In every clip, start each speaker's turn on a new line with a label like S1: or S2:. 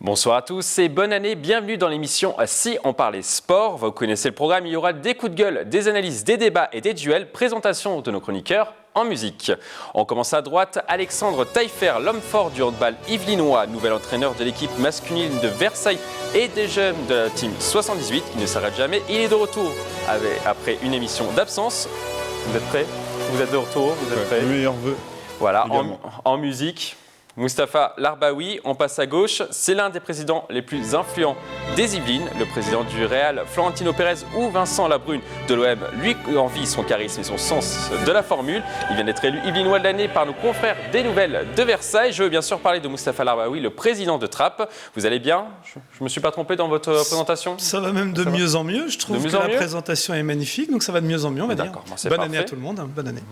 S1: Bonsoir à tous et bonne année, bienvenue dans l'émission Si on parlait sport. Vous connaissez le programme, il y aura des coups de gueule, des analyses, des débats et des duels, présentation de nos chroniqueurs en musique. On commence à droite, Alexandre Taillefer, l'homme fort du handball yvelinois, nouvel entraîneur de l'équipe masculine de Versailles et des jeunes de la team 78, qui ne s'arrête jamais. Il est de retour après une émission d'absence. Vous êtes prêts? Vous êtes de retour? Vous êtes prêts?
S2: Le meilleur vœu.
S1: Voilà, en musique. Moustapha Larbaoui, on passe à gauche, c'est l'un des présidents les plus influents des Yvelines, le président du Real, Florentino Pérez ou Vincent Labrune de l'OM, lui envie son charisme et son sens de la formule. Il vient d'être élu Yvelinois de l'année par nos confrères des Nouvelles de Versailles. Je veux bien sûr parler de Moustapha Larbaoui, le président de Trappes. Vous allez bien? Je ne me suis pas trompé dans votre présentation?
S3: Ça va même de mieux en mieux, je trouve que la présentation est magnifique, donc ça va de mieux en mieux, on va dire. Bonne année à tout le monde, bonne année.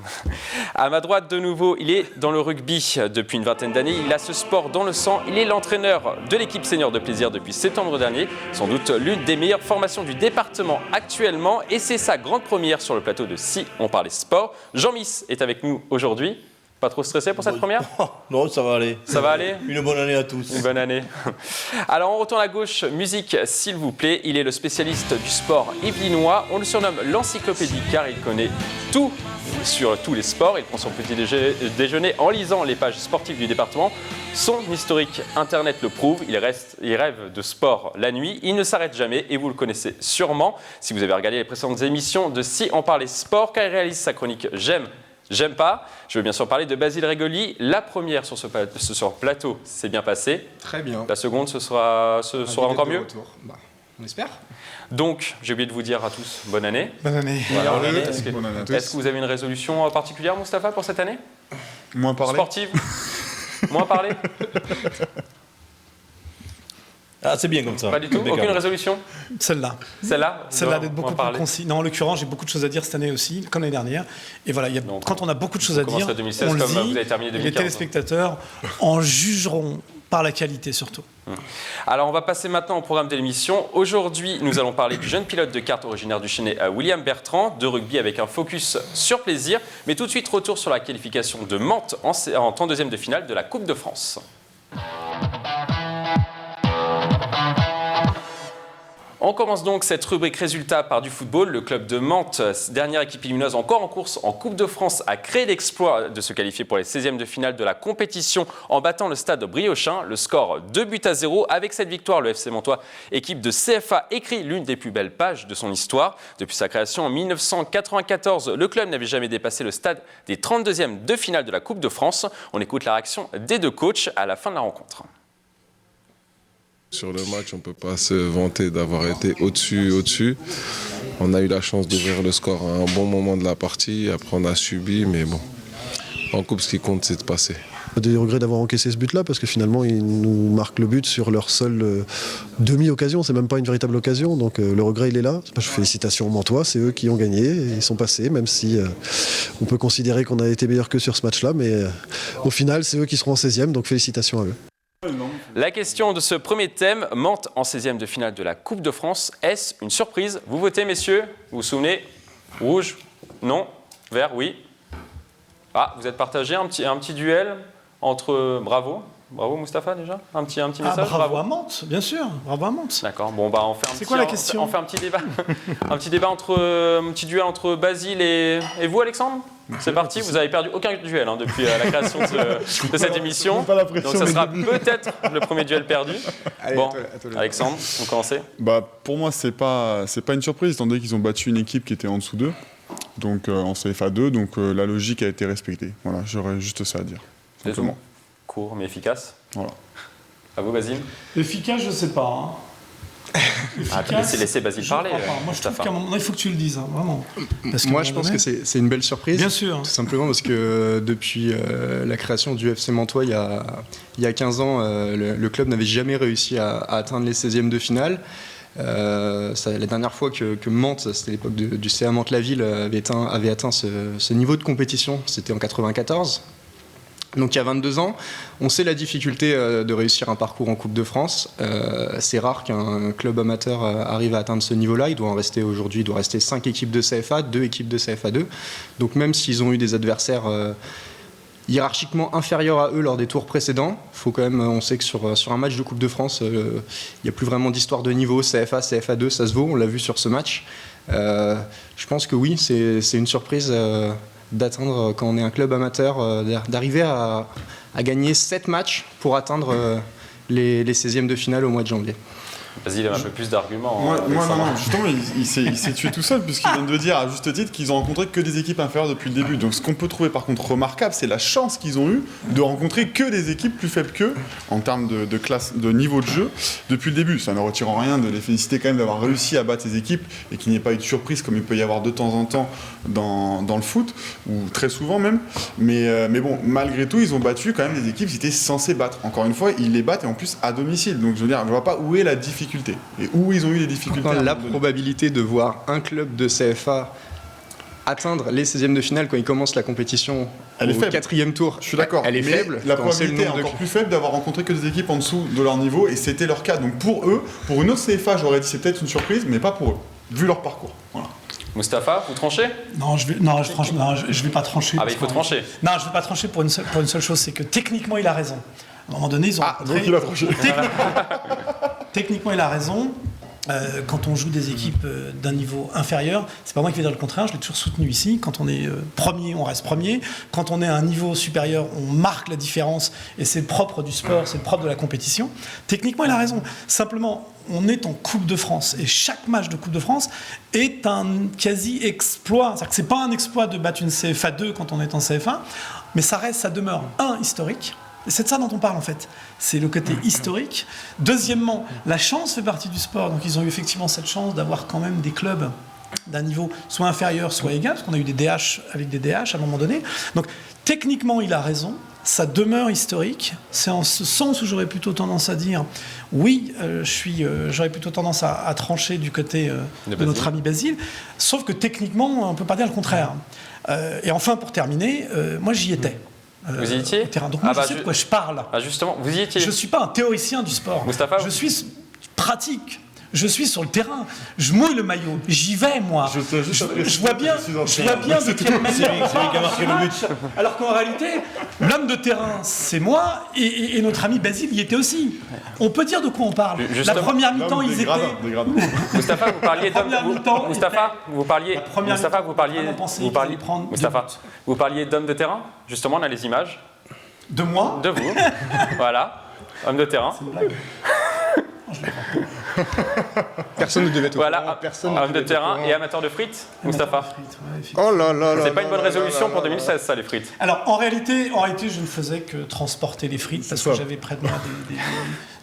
S1: À ma droite, de nouveau, il est dans le rugby depuis une vingtaine d'années. Il a ce sport dans le sang. Il est l'entraîneur de l'équipe senior de plaisir depuis septembre dernier. Sans doute l'une des meilleures formations du département actuellement. Et c'est sa grande première sur le plateau de Si on parlait sport. Jean Miss est avec nous aujourd'hui. Pas trop stressé pour cette première?
S4: Non, ça va aller.
S1: Ça va aller?
S4: Une bonne année à tous.
S1: Une bonne année. Alors on retourne à gauche, musique s'il vous plaît. Il est le spécialiste du sport yvelinois. On le surnomme l'encyclopédie car il connaît tout sur tous les sports. Il prend son petit déjeuner en lisant les pages sportives du département. Son historique internet le prouve. Il rêve de sport la nuit. Il ne s'arrête jamais et vous le connaissez sûrement si vous avez regardé les précédentes émissions de Si on parlait sport, car il réalise sa chronique J'aime pas. Je veux bien sûr parler de Basile Régoli. La première sur ce plateau s'est bien passée.
S5: Très bien.
S1: La seconde, ce sera encore mieux.
S5: On espère.
S1: Donc, j'ai oublié de vous dire à tous bonne année.
S3: Bonne année.
S1: Voilà.
S2: Bonne année à tous.
S1: Est-ce que vous avez une résolution particulière, Moustapha, pour cette année?
S2: Moins parler.
S1: Sportive? Moins parler?
S4: Ah, c'est bien comme ça.
S1: Pas du tout? Aucune résolution?
S3: Celle-là.
S1: Celle-là
S3: d'être beaucoup plus concis. Non, en l'occurrence, j'ai beaucoup de choses à dire cette année aussi, comme l'année dernière. Et voilà, quand on a beaucoup de choses à dire,
S1: 2016,
S3: on le
S1: comme
S3: dit,
S1: vous avez terminé 2015,
S3: les téléspectateurs en jugeront par la qualité surtout.
S1: Alors, on va passer maintenant au programme de l'émission. Aujourd'hui, nous allons parler du jeune pilote de kart originaire du Chennai, William Bertrand, de rugby avec un focus sur plaisir. Mais tout de suite, retour sur la qualification de Mantes en 32e de finale de la Coupe de France. On commence donc cette rubrique résultats par du football. Le club de Mantes, dernière équipe illinoise encore en course en Coupe de France, a créé l'exploit de se qualifier pour les 16e de finale de la compétition en battant le stade Briochin. Le score 2-0. Avec cette victoire, le FC Montois, équipe de CFA, écrit l'une des plus belles pages de son histoire. Depuis sa création en 1994, le club n'avait jamais dépassé le stade des 32e de finale de la Coupe de France. On écoute la réaction des deux coachs à la fin de la rencontre.
S6: Sur le match, on ne peut pas se vanter d'avoir été au-dessus. On a eu la chance d'ouvrir le score à un bon moment de la partie. Après, on a subi, mais bon, en coupe, ce qui compte, c'est de passer.
S7: Des regrets d'avoir encaissé ce but-là, parce que finalement, ils nous marquent le but sur leur seule demi-occasion. C'est même pas une véritable occasion, donc le regret, il est là. Félicitations aux Mantois, c'est eux qui ont gagné, et ils sont passés, même si on peut considérer qu'on a été meilleur que sur ce match-là, mais au final, c'est eux qui seront en 16e, donc félicitations à eux.
S1: La question de ce premier thème, Mantes en 16e de finale de la Coupe de France, est-ce une surprise? Vous votez, messieurs? Vous vous souvenez? Rouge? Non? Vert? Oui? Ah, vous êtes partagés, un petit duel entre... Bravo Moustapha déjà? Un petit message?
S3: Bravo à Mantes, bien sûr, bravo à Mantes.
S1: D'accord, bon bah on fait un petit débat. Un petit débat un petit duel entre Basile et vous, Alexandre? C'est parti, vous n'avez perdu aucun duel depuis la création de cette émission. Donc ça sera peut-être le premier duel perdu.
S2: Allez,
S1: bon,
S2: à toi.
S1: Alexandre, vous commencez?
S2: Pour moi, c'est pas une surprise, étant donné qu'ils ont battu une équipe qui était en dessous d'eux, donc en CFA 2, donc la logique a été respectée. Voilà, j'aurais juste ça à dire, simplement.
S1: Court mais efficace.
S2: Voilà.
S1: À vous, Basile?
S3: Efficace, je sais pas.
S1: Laissez Basile parler.
S3: Moi, je trouve qu'à un moment donné, il faut que tu le dises, vraiment.
S5: Moi, je pense que c'est une belle surprise.
S3: Bien sûr.
S5: Tout simplement parce que depuis la création du FC Mantois, il y a 15 ans, le club n'avait jamais réussi à atteindre les 16e de finale. La dernière fois que Mantes, c'était l'époque du CA Mantes-la-Ville, avait atteint ce niveau de compétition, c'était en 94. Donc il y a 22 ans, on sait la difficulté de réussir un parcours en Coupe de France. C'est rare qu'un club amateur arrive à atteindre ce niveau-là. Il doit rester 5 équipes de CFA, 2 équipes de CFA 2. Donc même s'ils ont eu des adversaires hiérarchiquement inférieurs à eux lors des tours précédents. Faut quand même, on sait que sur un match de Coupe de France, il n'y a plus vraiment d'histoire de niveau. CFA, CFA2, ça se vaut, on l'a vu sur ce match. Je pense que oui, c'est une surprise d'atteindre, quand on est un club amateur, d'arriver à gagner 7 matchs pour atteindre les 16e de finale au mois de janvier.
S1: Vas-y, il a un peu plus d'arguments.
S2: Non, justement, il s'est tué tout seul, puisqu'il vient de dire à juste titre qu'ils ont rencontré que des équipes inférieures depuis le début. Donc ce qu'on peut trouver par contre remarquable, c'est la chance qu'ils ont eue de rencontrer que des équipes plus faibles qu'eux, en termes de classe, de niveau de jeu, depuis le début. Ça ne retire en rien de les féliciter quand même d'avoir réussi à battre ces équipes, et qu'il n'y ait pas eu de surprise comme il peut y avoir de temps en temps dans le foot, ou très souvent même. Mais bon, malgré tout, ils ont battu quand même des équipes qu'ils étaient censés battre. Encore une fois, ils les battent, et en plus à domicile. Donc je veux dire, je ne vois pas où est la difficulté. Et où ils ont eu les difficultés.
S5: La probabilité de voir un club de CFA atteindre les 16e de finale quand il commence la compétition au 4e tour,
S2: je suis d'accord,
S5: elle est faible.
S2: La probabilité est encore plus faible d'avoir rencontré que des équipes en dessous de leur niveau, et c'était leur cas. Donc pour eux, pour une autre CFA, j'aurais dit c'est peut-être une surprise, mais pas pour eux, vu leur parcours. Voilà.
S1: Mustapha, vous tranchez ?
S3: Non, je vais pas trancher.
S1: Ah bah il faut trancher.
S3: Non, je vais pas trancher pour une seule chose, c'est que techniquement il a raison. À un moment donné, ils ont
S2: donc il a tranché.
S3: Techniquement, il a raison. Quand on joue des équipes d'un niveau inférieur, c'est pas moi qui vais dire le contraire, je l'ai toujours soutenu ici. Quand on est premier, on reste premier. Quand on est à un niveau supérieur, on marque la différence, et c'est le propre du sport, c'est le propre de la compétition. Techniquement, il a raison. Simplement, on est en Coupe de France, et chaque match de Coupe de France est un quasi-exploit. C'est-à-dire que c'est pas un exploit de battre une CFA2 quand on est en CFA, mais ça demeure historique. C'est de ça dont on parle en fait. C'est le côté historique. Deuxièmement, la chance fait partie du sport. Donc ils ont eu effectivement cette chance d'avoir quand même des clubs d'un niveau soit inférieur, soit égal, parce qu'on a eu des DH avec des DH à un moment donné. Donc techniquement, il a raison. Ça demeure historique. C'est en ce sens où j'aurais plutôt tendance à dire oui, j'aurais plutôt tendance à trancher du côté de notre ami Basile. Sauf que techniquement, on ne peut pas dire le contraire. Et enfin, pour terminer, moi j'y étais.
S1: Vous y étiez ?
S3: Donc moi, je sais de quoi je parle.
S1: Ah justement, vous y étiez.
S3: Je ne suis pas un théoricien du sport.
S1: Mustapha,
S3: je suis pratique. Je suis sur le terrain, je mouille le maillot, j'y vais moi. Je vois bien de quelle manière on parle du match. Alors qu'en réalité, l'homme de terrain, c'est moi, et notre ami Basile y était aussi. On peut dire de quoi on parle.
S1: Justement,
S3: la première mi-temps, ils étaient.
S1: Mustapha, vous parliez vous parliez d'homme de terrain. Justement, on a les images.
S3: De moi ?
S1: De vous. Voilà, homme de terrain.
S3: C'est une blague.
S5: Personne ne devait être
S1: voilà, homme de terrain et amateur de frites, Mustapha.
S5: Oh là là là.
S1: C'est pas une bonne résolution pour 2016, ça, les frites.
S3: Alors, en réalité, je ne faisais que transporter les frites parce que j'avais près de moi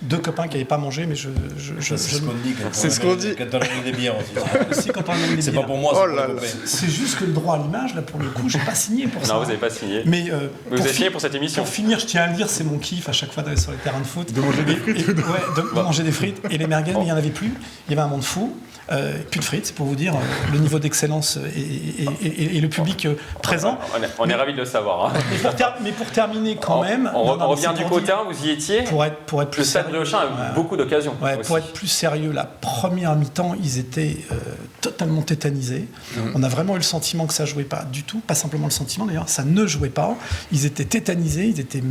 S3: deux copains qui n'avaient pas mangé, mais
S4: c'est ce qu'on dit.
S5: C'est ce qu'on dit.
S4: Quand on amène des bières aussi.
S3: Si, quand on amène des
S4: c'est
S3: bières.
S4: pas pour moi, c'est pour les copains.
S3: C'est juste que le droit à l'image, là, pour le coup, j'ai pas signé pour ça.
S1: Non, vous n'avez pas signé.
S3: Mais
S1: vous avez signé pour cette émission.
S3: Pour finir, je tiens à le dire, c'est mon kiff à chaque fois d'aller sur les terrains de foot.
S2: De manger des frites.
S3: De manger des frites. Et les merguez, il n'y en avait plus. Il y avait un monde fou. Plus de frites, c'est pour vous dire le niveau d'excellence et le public présent.
S1: On est ravis de le savoir. Hein.
S3: Mais pour terminer quand même...
S1: On revient du côté, vous y étiez.
S3: Pour être plus
S1: le Stade Briochin a eu beaucoup d'occasions.
S3: Pour être plus sérieux, la première mi-temps, ils étaient totalement tétanisés. On a vraiment eu le sentiment que ça ne jouait pas du tout. Pas simplement le sentiment d'ailleurs, ça ne jouait pas. Ils étaient tétanisés, ils étaient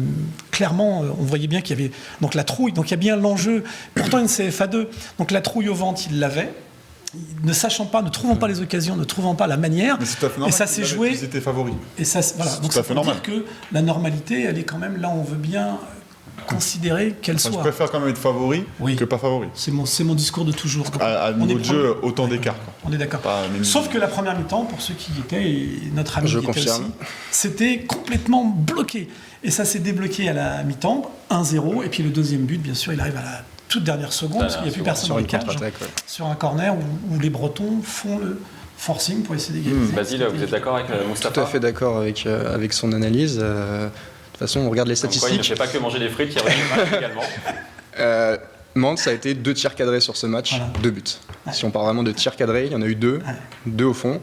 S3: clairement... on voyait bien qu'il y avait donc la trouille. Donc il y a bien l'enjeu. Pourtant une CFA2. Donc la trouille au ventre, ils l'avaient. Ne sachant pas, ne trouvant pas les occasions, ne trouvant pas la manière,
S2: et ça s'est joué. Ils étaient favoris.
S3: Et ça, voilà. Donc ça veut dire que la normalité, elle est quand même là. On veut bien considérer qu'elle soit.
S2: Je préfère quand même être favori que pas favori.
S3: C'est mon discours de toujours.
S2: À niveau de jeu, autant d'écart.
S3: On est d'accord. Sauf que la première mi-temps, pour ceux qui y étaient, et notre ami y était aussi, c'était complètement bloqué. Et ça s'est débloqué à la mi-temps, 1-0, et puis le deuxième but, bien sûr, il arrive à la toute dernière seconde, parce qu'il n'y a plus personne dans les cages, sur un corner où les Bretons font le forcing pour essayer d'égaliser.
S1: Basile, vous êtes d'accord avec Mustapha ?
S5: Tout à fait d'accord avec son analyse. De toute façon, on regarde les statistiques.
S1: Il ne fait pas que manger des frites, il y a aussi également.
S5: Mans a été 2 tirs cadrés sur ce match, 2 buts. Ouais. Si on parle vraiment de tirs cadrés, il y en a eu 2, 2 au fond.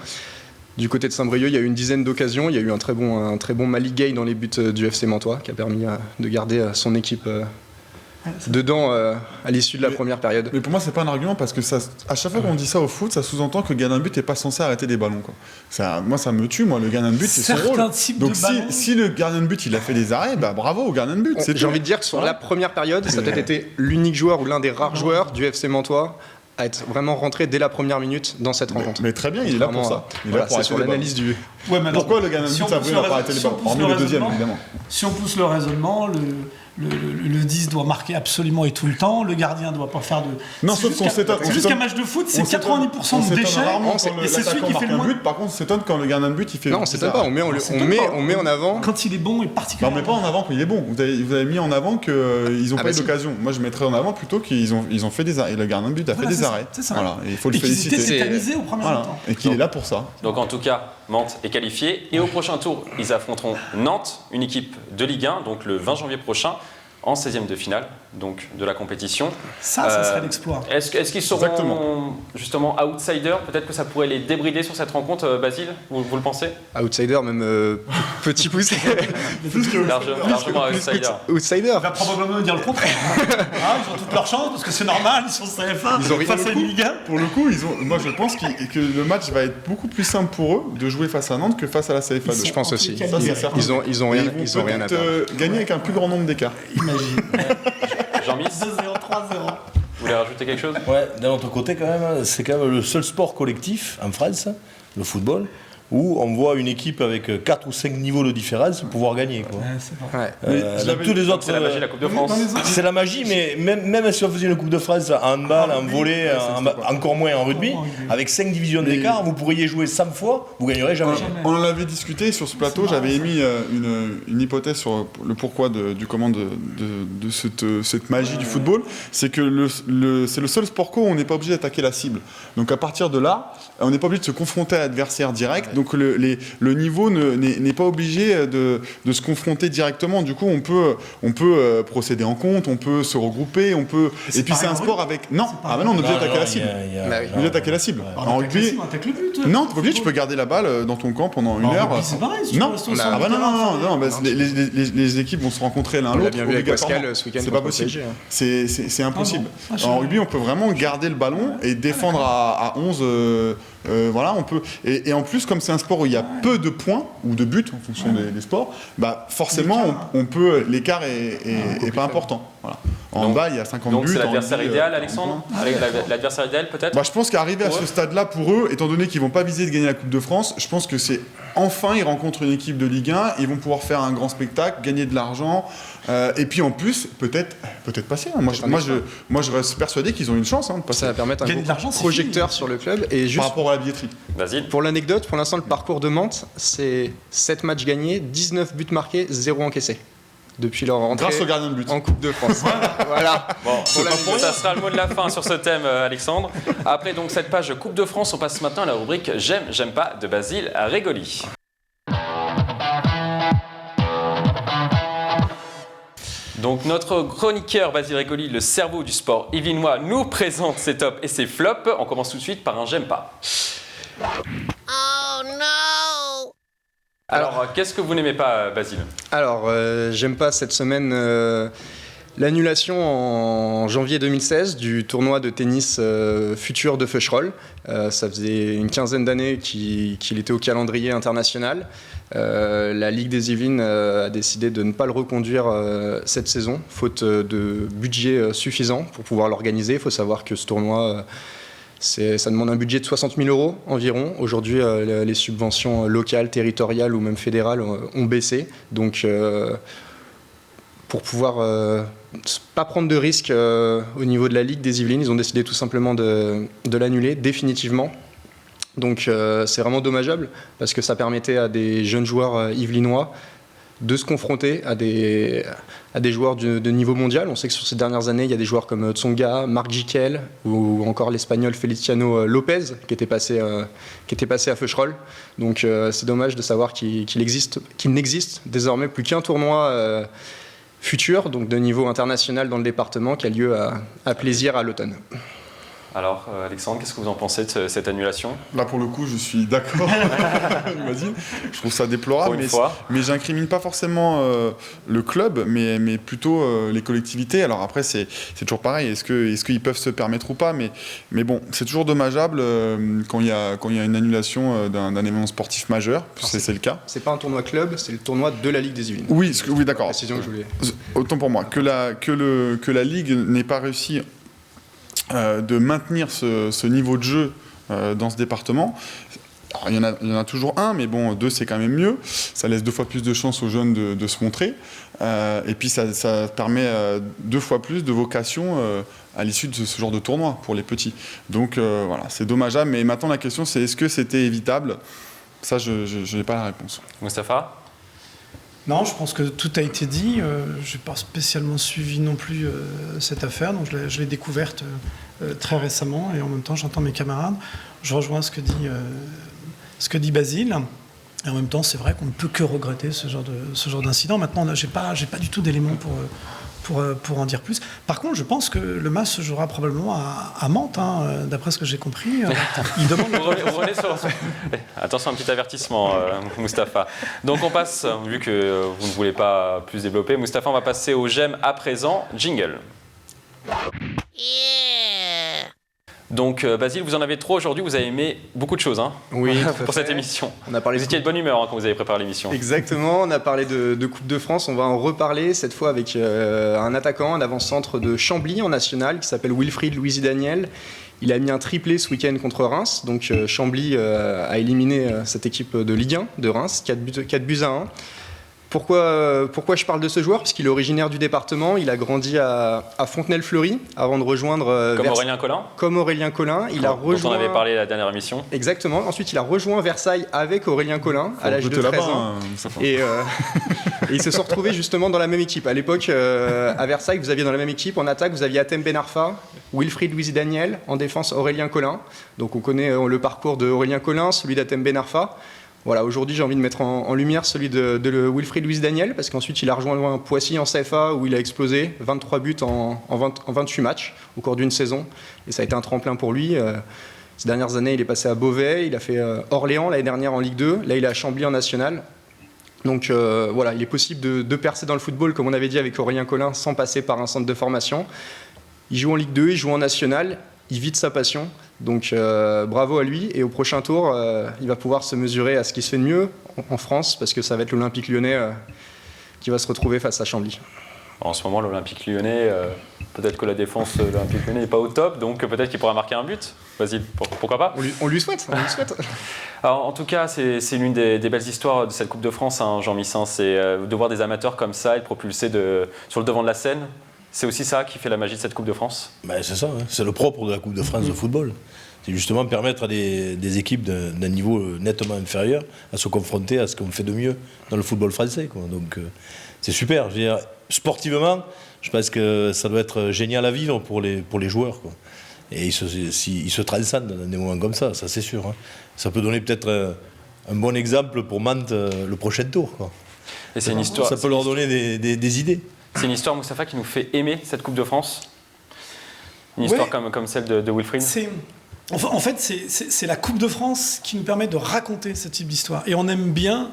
S5: Du côté de Saint-Brieuc, il y a eu une dizaine d'occasions. Il y a eu un très bon Malik Gueye dans les buts du FC Mantois, qui a permis de garder son équipe dedans à l'issue de la première période.
S2: Mais pour moi, c'est pas un argument parce que à chaque fois qu'on dit ça au foot, ça sous-entend que le gardien de but n'est pas censé arrêter des ballons. Quoi. Moi, ça me tue. Moi, le gardien de but, c'est son rôle.
S3: Certains types
S2: Donc,
S3: de ballons-
S2: si le gardien de but, il a fait des arrêts, bah bravo au gardien de but.
S5: J'ai envie de dire que sur la première période, ça a peut-être été l'unique joueur ou l'un des rares joueurs du FC Mantois à être vraiment rentré dès la première minute dans cette rencontre.
S2: Mais très bien, il est là pour ça. Il est là pour
S5: c'est
S2: arrêter
S5: sur
S2: les
S5: l'analyse du...
S3: Ouais, mais alors,
S2: Pourquoi le gardien de
S3: si
S2: but,
S3: on
S2: ça
S3: pousse
S2: n'a pas arrêté les ballons Hormis le deuxième, évidemment.
S3: Si on pousse le raisonnement, le 10 doit marquer absolument et tout le temps, le gardien ne doit pas faire de...
S2: Non,
S3: C'est
S2: sauf
S3: juste
S2: qu'on
S3: qu'un-
S2: s'étonne.
S3: C'est juste qu'un match de foot, c'est 90% de déchets, et c'est celui qui fait le moins...
S2: but. Par contre, on s'étonne quand le gardien de but, il fait.
S5: Non, on s'étonne pas, on met en avant...
S3: Quand il est bon et
S2: Non,
S3: particulièrement...
S2: mais pas en avant qu'il est bon. Vous avez mis en avant qu'ils n'ont pas eu d'occasion. Moi, je mettrais en avant plutôt qu'ils ont fait des arrêts. Et le gardien de but a fait des arrêts.
S3: C'est ça.
S2: Voilà. Et il faut le
S3: Et qu'ils étaient
S2: féliciter.
S3: tétanisés au premier
S2: Voilà.
S3: temps.
S2: Et qu'il est là pour ça.
S1: Donc en tout cas, Mantes est qualifié. Et au prochain tour, ils affronteront Nantes, une équipe de Ligue 1, donc le 20 janvier prochain, en 16e de finale donc, de la compétition.
S3: Ça serait l'exploit.
S1: Est-ce qu'ils seront
S2: Exactement.
S1: justement outsiders? Peut-être que ça pourrait les débrider sur cette rencontre, Basile, vous le pensez?
S5: Outsider, même petit pouce.
S1: Largement outsider.
S5: Outsider.
S3: Il va probablement dire le contraire. Ils ont toutes leurs chances parce que c'est normal, ils sont CF1 face à une Ligue 1.
S2: Pour le coup, moi, je pense que le match va être beaucoup plus simple pour eux de jouer face à Nantes que face à la CFA 2.
S5: Je pense aussi.
S2: Ça, c'est certain.
S5: Ils ont
S2: Et
S5: rien,
S2: ils
S5: ils
S2: vont
S5: ont rien à
S2: peut-être
S5: perdre.
S2: gagner avec un plus grand nombre d'écarts.
S3: Imagine.
S1: Jean-Miss,
S3: 2-0, 3-0.
S1: vous voulez rajouter quelque chose?
S4: Ouais, d'un autre côté, quand même, c'est quand même le seul sport collectif en France, le football, où on voit une équipe avec 4 ou 5 niveaux de différence pouvoir gagner. Quoi.
S5: Ouais.
S4: Dans tous les autres,
S1: C'est la magie de la Coupe de France.
S4: c'est la magie, mais même si on faisait une Coupe de France en handball, en volley, encore moins en rugby, avec 5 divisions d'écart, vous pourriez jouer 100 fois, vous gagnerez jamais.
S2: On en avait discuté sur ce plateau, j'avais émis une hypothèse sur le pourquoi du comment de cette magie du football, c'est que c'est le seul sport co où on n'est pas obligé d'attaquer la cible. Donc à partir de là, on n'est pas obligé de se confronter à l'adversaire direct, donc le niveau n'est pas obligé de se confronter directement. Du coup, on peut procéder en compte, on peut se regrouper, on peut... Et puis c'est un sport avec... Non, on est obligé d'attaquer la cible. On est obligé d'attaquer la cible. En rugby...
S3: Attaque le but.
S2: Non, t'es pas obligé, tu peux garder la balle dans ton camp pendant une heure.
S3: C'est pareil, si tu
S2: Non,
S3: restes au centre du
S2: non,
S3: terrain,
S2: les équipes vont se rencontrer l'un
S5: On l'a
S2: l'autre.
S5: bien vu avec
S2: obligatoirement.
S5: Pascal ce week-end
S2: C'est pas
S5: contre le
S2: possible.
S5: PSG, hein.
S2: C'est impossible.
S3: Ah bon.
S2: En rugby, on peut vraiment garder le ballon et défendre à 11. Voilà, on peut. Et en plus, comme c'est un sport où il y a peu de points ou de buts en fonction des sports, bah forcément, on peut. L'écart est pas important. Voilà. En bas, il y a 50
S1: Donc
S2: buts.
S1: c'est
S2: en
S1: l'adversaire
S2: rugby,
S1: idéal,
S2: 40
S1: Alexandre?
S2: points.
S1: L'adversaire idéal peut-être?
S2: Bah, je pense qu'arriver à
S1: Pour
S2: ce
S1: eux
S2: stade-là pour eux, étant donné qu'ils vont pas viser de gagner la Coupe de France, je pense que c'est enfin ils rencontrent une équipe de Ligue 1, ils vont pouvoir faire un grand spectacle, gagner de l'argent, et puis en plus peut-être passer. Hein. Moi je reste persuadé qu'ils ont une chance de passer.
S5: Ça va permettre un
S3: Gagner
S5: gros
S3: de l'argent, c'est
S5: projecteur sur le club. Et juste
S2: Par rapport à la billetterie.
S1: Vas-y.
S5: pour l'anecdote, pour l'instant, le parcours de Mantes, c'est 7 matchs gagnés, 19 buts marqués, 0 encaissés. Depuis leur rentrée
S2: Grâce au gardien de but.
S5: en Coupe de France. Voilà.
S1: Bon, ça sera le mot de la fin sur ce thème, Alexandre. Après donc cette page Coupe de France, on passe maintenant à la rubrique J'aime, j'aime pas de Basile Régoli. Donc notre chroniqueur Basile Régoli, le cerveau du sport yvelinois, nous présente ses tops et ses flops. On commence tout de suite par un j'aime pas.
S8: Oh no!
S1: Alors, qu'est-ce que vous n'aimez pas, Basile?
S5: Alors, j'aime pas cette semaine l'annulation en janvier 2016 du tournoi de tennis futur de Feucherolles. Ça faisait une quinzaine d'années qu'il était au calendrier international. La Ligue des Yvelines a décidé de ne pas le reconduire cette saison, faute de budget suffisant pour pouvoir l'organiser. Il faut savoir que ce tournoi... ça demande un budget de 60 000 € environ. Aujourd'hui, les subventions locales, territoriales ou même fédérales ont baissé. Donc, pour pouvoir pas prendre de risques au niveau de la Ligue des Yvelines, ils ont décidé tout simplement de l'annuler définitivement. Donc, c'est vraiment dommageable parce que ça permettait à des jeunes joueurs yvelinois de se confronter à des joueurs de niveau mondial. On sait que sur ces dernières années, il y a des joueurs comme Tsonga, Marc Jiquel ou encore l'Espagnol Feliciano Lopez qui était passé à Feucherolles. Donc c'est dommage de savoir qu'il n'existe désormais plus qu'un tournoi futur, donc de niveau international dans le département, qui a lieu à Plaisir à l'automne.
S1: Alors, Alexandre, qu'est-ce que vous en pensez de cette annulation?
S2: Là, pour le coup, je suis d'accord. Vas-y. Je trouve ça déplorable, mais j'incrimine pas forcément le club, mais plutôt les collectivités. Alors après, c'est toujours pareil. Est-ce qu'ils peuvent se permettre ou pas, mais bon, c'est toujours dommageable quand il y a une annulation d'un événement sportif majeur, c'est le cas.
S5: C'est pas un tournoi club, c'est le tournoi de la Ligue des Yvelines.
S2: Oui, d'accord.
S5: Précision que je voulais.
S2: Autant pour moi. Que la Ligue n'ait pas réussi de maintenir ce niveau de jeu dans ce département. Alors, il y en a toujours un, mais bon, 2 c'est quand même mieux. Ça laisse 2 fois plus de chances aux jeunes de se montrer. Et puis ça permet 2 fois plus de vocation à l'issue de ce genre de tournoi pour les petits. Donc voilà, c'est dommageable. Mais maintenant la question c'est est-ce que c'était évitable? Ça, je n'ai pas la réponse.
S1: Mustapha?
S3: Non, je pense que tout a été dit. Je n'ai pas spécialement suivi non plus cette affaire, donc je l'ai découverte très récemment et en même temps j'entends mes camarades. Je rejoins ce que dit Basile. Et en même temps, c'est vrai qu'on ne peut que regretter ce genre d'incident. Maintenant, j'ai pas du tout d'éléments pour en dire plus. Par contre, je pense que le match se jouera probablement à Mantes, d'après ce que j'ai compris. Il demande...
S1: Vous revenez sur... Attention, un petit avertissement, Mustapha. Donc on passe, vu que vous ne voulez pas plus développer, Mustapha, on va passer au j'aime à présent. Jingle. Donc Basile, vous en avez trop aujourd'hui, vous avez aimé beaucoup de choses
S5: oui,
S1: pour cette émission.
S5: On a parlé
S1: vous étiez de bonne humeur quand vous avez préparé l'émission.
S5: Exactement, on a parlé de Coupe de France, on va en reparler cette fois avec un attaquant, un avant-centre de Chambly en national qui s'appelle Wilfried Louisy-Daniel. Il a mis un triplé ce week-end contre Reims, donc Chambly a éliminé cette équipe de Ligue 1 de Reims, 4 buts à 1. Pourquoi je parle de ce joueur? Parce qu'il est originaire du département, il a grandi à Fontenay-le-Fleury avant de rejoindre...
S1: Aurélien Collin.
S5: Comme Aurélien Collin. Il a rejoint...
S1: dont on avait parlé la dernière émission.
S5: Exactement. Ensuite, il a rejoint Versailles avec Aurélien Collin à l'âge de 13 ans. Et ils se sont retrouvés justement dans la même équipe. À l'époque, à Versailles, vous aviez dans la même équipe, en attaque, vous aviez Hatem Ben Arfa, Wilfried Louisy-Daniel, en défense Aurélien Collin. Donc on connaît le parcours de Aurélien Collin, celui d'Hatem Ben Arfa. Voilà, aujourd'hui j'ai envie de mettre en lumière celui de Wilfried Louisy-Daniel parce qu'ensuite il a rejoint Poissy en CFA où il a explosé 23 buts en 28 matchs au cours d'une saison et ça a été un tremplin pour lui. Ces dernières années il est passé à Beauvais, il a fait Orléans l'année dernière en Ligue 2, là il est à Chambly en National. Donc voilà, il est possible de percer dans le football comme on avait dit avec Aurélien Collin sans passer par un centre de formation. Il joue en Ligue 2, il joue en National, il vit de sa passion. Donc bravo à lui et au prochain tour il va pouvoir se mesurer à ce qui se fait de mieux en France parce que ça va être l'Olympique Lyonnais qui va se retrouver face à Chambly.
S1: En ce moment l'Olympique Lyonnais, peut-être que la défense de l'Olympique Lyonnais n'est pas au top, donc peut-être qu'il pourra marquer un but. Vas-y, pourquoi pas?
S5: On lui souhaite.
S1: Alors, en tout cas, c'est l'une des belles histoires de cette Coupe de France, Jean Missin, c'est de voir des amateurs comme ça être propulsés sur le devant de la scène. C'est aussi ça qui fait la magie de cette Coupe de France?
S4: C'est ça, c'est le propre de la Coupe de France de football. C'est justement permettre à des équipes d'un niveau nettement inférieur à se confronter à ce qu'on fait de mieux dans le football français, quoi. Donc c'est super. Je veux dire, sportivement, je pense que ça doit être génial à vivre pour les joueurs, quoi. Et ils se transcendent dans des moments comme ça c'est sûr. Hein. Ça peut donner peut-être un bon exemple pour Mantes le prochain tour, quoi.
S1: Et c'est une histoire.
S4: Ça peut leur donner des idées.
S1: C'est une histoire, Mustapha, qui nous fait aimer cette Coupe de France. Une histoire comme celle de Wilfried.
S3: En fait, c'est la Coupe de France qui nous permet de raconter ce type d'histoire. Et on aime bien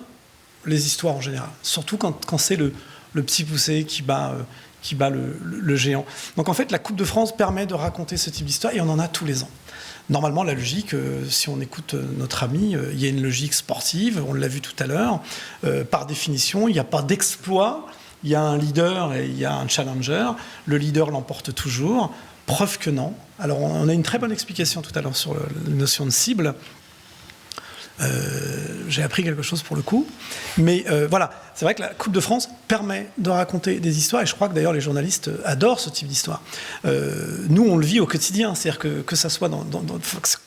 S3: les histoires en général. Surtout quand c'est le petit poussé qui bat le géant. Donc en fait, la Coupe de France permet de raconter ce type d'histoire et on en a tous les ans. Normalement, la logique, si on écoute notre ami, il y a une logique sportive, on l'a vu tout à l'heure. Par définition, il n'y a pas d'exploit. Il y a un leader et il y a un challenger. Le leader l'emporte toujours. Preuve que non. Alors, on a une très bonne explication tout à l'heure sur la notion de cible. J'ai appris quelque chose pour le coup. Mais voilà, c'est vrai que la Coupe de France permet de raconter des histoires. Et je crois que d'ailleurs les journalistes adorent ce type d'histoire. Nous, on le vit au quotidien. C'est-à-dire que ça soit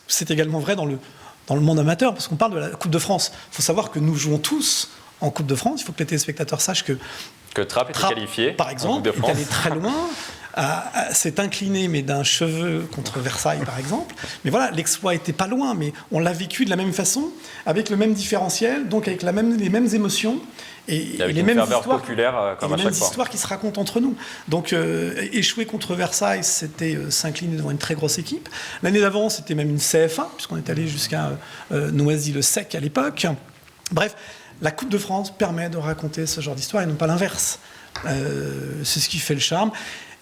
S3: c'est également vrai dans le monde amateur. Parce qu'on parle de la Coupe de France. Il faut savoir que nous jouons tous en Coupe de France. Il faut que les téléspectateurs sachent que
S1: Trappes était qualifié,
S3: par exemple, est allé très loin, s'est incliné, mais d'un cheveu contre Versailles, par exemple. Mais voilà, l'exploit était pas loin, mais on l'a vécu de la même façon, avec le même différentiel, donc avec les mêmes émotions. Et
S1: Avec
S3: les
S1: une
S3: mêmes
S1: ferveur
S3: histoires,
S1: populaire comme
S3: et
S1: à
S3: les mêmes
S1: chaque fois.
S3: histoires qui se racontent entre nous. Donc, échouer contre Versailles, c'était s'incliner devant une très grosse équipe. L'année d'avant, c'était même une CF1, puisqu'on est allé jusqu'à Noisy-le-Sec à l'époque. Bref, la Coupe de France permet de raconter ce genre d'histoire et non pas l'inverse. C'est ce qui fait le charme.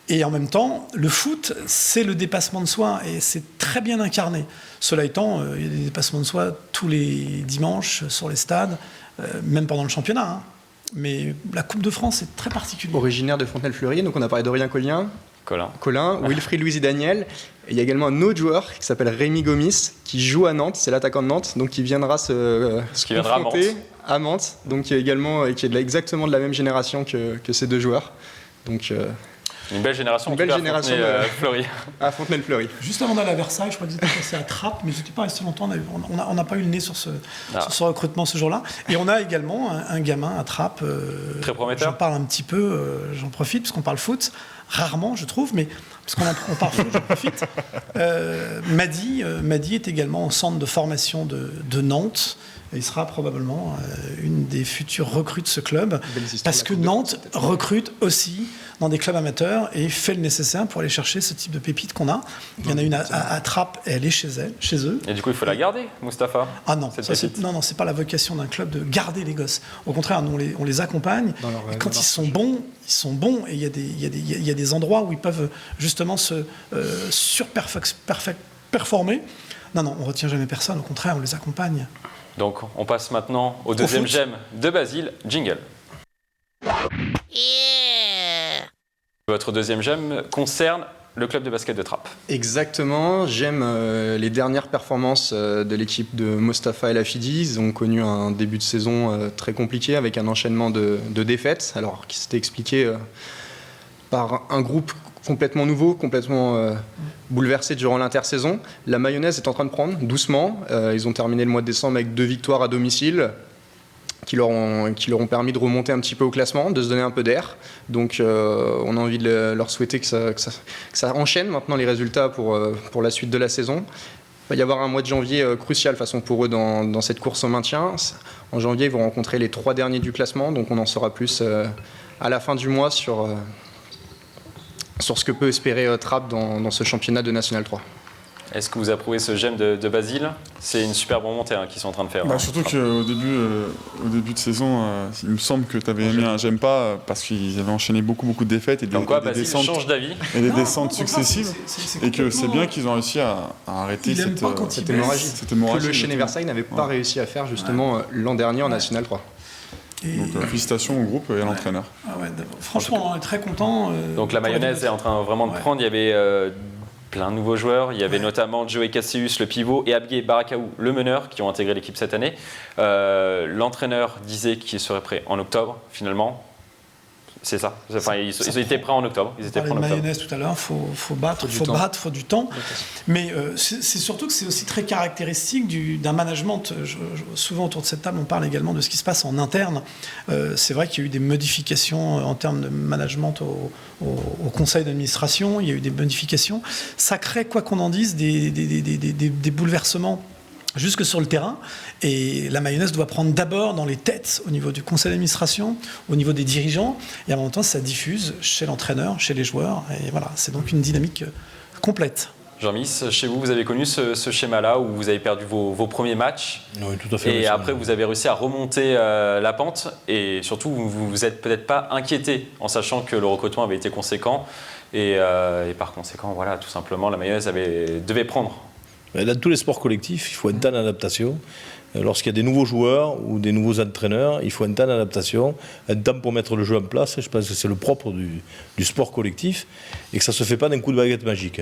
S3: Et en même temps, le foot, c'est le dépassement de soi et c'est très bien incarné. Cela étant, il y a des dépassements de soi tous les dimanches sur les stades, même pendant le championnat. Hein. Mais la Coupe de France est très particulière.
S5: Originaire de Fontenay-le-Fleury, donc on a parlé d'Aurélien Collin, Wilfried Louis et Daniel. Et il y a également un autre joueur qui s'appelle Rémi Gomis, qui joue à Nantes, c'est l'attaquant de Nantes, donc qui viendra se confronter à Nantes, donc qui est également qui est exactement de la même génération que ces deux joueurs. Donc
S1: une belle génération,
S5: une belle génération
S1: Fleury.
S5: À Fontenay-le-Fleury.
S3: Juste avant d'aller à Versailles, je crois qu'ils étaient passés à Trappes, mais ils n'étaient pas restés longtemps. On n'a pas eu le nez sur ce recrutement ce jour-là. Et on a également un gamin à Trappes.
S1: Très prometteur.
S3: J'en parle un petit peu, j'en profite, parce qu'on parle foot. Rarement, je trouve, mais parce qu'on parle foot, j'en profite. Madi est également au centre de formation de Nantes. Et il sera probablement une des futures recrues de ce club. Parce que Nantes recrute aussi dans des clubs amateurs et fait le nécessaire pour aller chercher ce type de pépites qu'on a. Il y en a une à Trappes et elle est chez eux.
S1: Et du coup, il faut la garder, Mustapha.
S3: Ah non, c'est pas la vocation d'un club de garder les gosses. Au contraire, nous, on les accompagne. Et quand ils sont bons, et il y a des endroits où ils peuvent justement se performer. Non, on retient jamais personne. Au contraire, on les accompagne.
S1: Donc, on passe maintenant au deuxième gemme de Basile, jingle. Yeah. Votre deuxième gemme concerne le club de basket de Trappes.
S5: Exactement, j'aime les dernières performances de l'équipe de Mustapha El Afidi. Ils ont connu un début de saison très compliqué avec un enchaînement de défaites, alors qui s'était expliqué par un groupe complètement nouveau, complètement bouleversé durant l'intersaison. La mayonnaise est en train de prendre doucement. Ils ont terminé le mois de décembre avec 2 victoires à domicile qui leur ont permis de remonter un petit peu au classement, de se donner un peu d'air. Donc on a envie de leur souhaiter que ça enchaîne maintenant les résultats pour la suite de la saison. Il va y avoir un mois de janvier crucial de façon pour eux dans cette course au maintien. En janvier, ils vont rencontrer les 3 derniers du classement, donc on en saura plus à la fin du mois sur ce que peut espérer Trappes dans ce championnat de National 3.
S1: Est-ce que vous approuvez ce gemme de Basile ? C'est une superbe remontée qu'ils sont en train de faire.
S2: Surtout qu'au début de saison, il me semble que tu avais mis un j'aime pas parce qu'ils avaient enchaîné beaucoup de défaites et des
S1: descentes, change d'avis.
S2: Et des descentes successives. Et que c'est bien qu'ils ont réussi à arrêter cette hémorragie.
S5: Que le Chêne et Versailles n'avait pas réussi à faire justement l'an dernier en National 3.
S2: Donc félicitations au groupe et à l'entraîneur.
S3: Franchement, on est très contents.
S1: Donc la mayonnaise est en train vraiment de prendre. Il y avait plein de nouveaux joueurs. Il y avait notamment Joey Cassius, le pivot, et Abgué Barakaou, le meneur, qui ont intégré l'équipe cette année. L'entraîneur disait qu'il serait prêt en octobre, finalement. C'est ça. Ils étaient prêts en octobre.
S3: Ils étaient prêts en octobre. Mayonnaise tout à l'heure, faut battre, faut du temps. Mais c'est surtout que c'est aussi très caractéristique d'un management. Souvent autour de cette table, on parle également de ce qui se passe en interne. C'est vrai qu'il y a eu des modifications en termes de management au conseil d'administration. Il y a eu des modifications. Ça crée, quoi qu'on en dise, des bouleversements jusque sur le terrain, et la mayonnaise doit prendre d'abord dans les têtes au niveau du conseil d'administration, au niveau des dirigeants, et en même temps ça diffuse chez l'entraîneur, chez les joueurs, et voilà, c'est donc une dynamique complète.
S1: Jean-Miss, chez vous, vous avez connu ce schéma-là où vous avez perdu vos premiers matchs.
S4: Oui, tout à fait.
S1: Et après, vous avez réussi à remonter la pente, et surtout, vous vous êtes peut-être pas inquiété en sachant que le recrutement avait été conséquent, et par conséquent, voilà, tout simplement, la mayonnaise devait prendre.
S4: Dans tous les sports collectifs, il faut un temps d'adaptation. Lorsqu'il y a des nouveaux joueurs ou des nouveaux entraîneurs, il faut un temps d'adaptation, un temps pour mettre le jeu en place. Je pense que c'est le propre du sport collectif et que ça ne se fait pas d'un coup de baguette magique.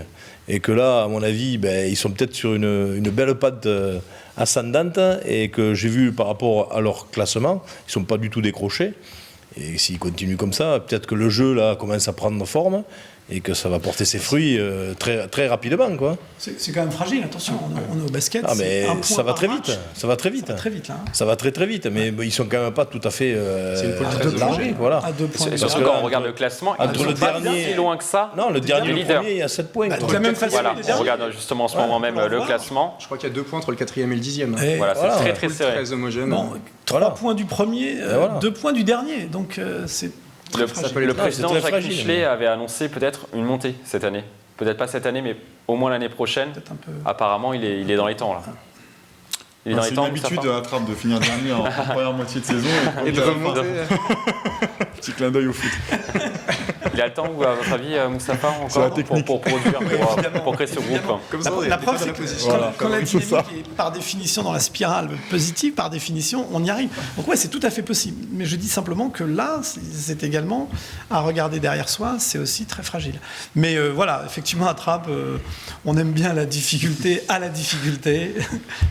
S4: Et que là, à mon avis, ils sont peut-être sur une belle patte ascendante et que j'ai vu par rapport à leur classement, ils ne sont pas du tout décrochés. Et s'ils continuent comme ça, peut-être que le jeu là commence à prendre forme et que ça va porter ses fruits très, très rapidement, quoi.
S3: C'est quand même fragile, attention, on est au basket.
S4: Ah, mais
S3: c'est un point
S4: ça va
S3: par
S4: très
S3: match.
S4: vite, ça va très vite.
S3: Ça va très vite, là.
S4: Ça va très très vite, mais ils sont quand même pas tout à fait
S5: C'est une poule très
S4: largés, voilà.
S3: À 2 points.
S1: Et
S3: de
S1: surtout
S4: que
S1: quand
S4: là,
S1: on regarde le classement,
S4: entre
S1: ils sont
S4: le
S1: pas
S4: dernier-
S1: si loin que ça.
S4: Non, le dernier,
S1: du
S4: le
S1: leader.
S4: premier, il y a 7 points.
S3: Bah,
S4: quoi.
S3: de la même façon,
S1: Voilà,
S3: les
S1: on
S3: derniers.
S1: regarde justement en ce moment même
S3: on va
S1: le
S3: voir.
S1: classement.
S5: Je crois qu'il y a 2 points entre le 4e et le 10e.
S3: Et
S1: Voilà, c'est
S4: voilà.
S1: très très serré.
S5: Très homogène.
S3: bon, 3
S4: Voilà.
S3: points du premier,
S4: voilà.
S3: 2 points du dernier. Donc c'est
S1: Le,
S3: fragile.
S1: le
S4: être-
S1: président
S4: c'est très
S1: Jacques
S4: fragile,
S1: Michelet
S4: mais-
S1: avait annoncé peut-être une montée cette année. Peut-être pas cette année, mais au moins l'année prochaine.
S3: peut-être un peu.
S1: Apparemment, il est dans les temps là. Il est dans
S2: C'est
S1: les
S2: une
S1: temps.
S2: habitude
S1: Moustapha.
S2: à Trappes de finir dernier en première moitié de saison.
S5: Et de
S2: premier à la
S5: remonter.
S2: fin. Petit clin d'œil au foot.
S1: Il a le temps, à votre avis, Moustapha,
S2: C'est la
S1: encore
S2: technique.
S1: pour produire, pour créer ce groupe.
S5: Comme ça, on est
S3: La
S5: pas
S3: preuve,
S5: dans
S3: c'est
S5: la
S3: que
S5: position.
S3: quand la
S2: c'est ça.
S3: dynamique est par définition dans la spirale positive, par définition, on y arrive. Donc ouais, c'est tout à fait possible. Mais je dis simplement que là, c'est également à regarder derrière soi, c'est aussi très fragile. Mais voilà, effectivement, à Trappes, on aime bien la difficulté à la difficulté.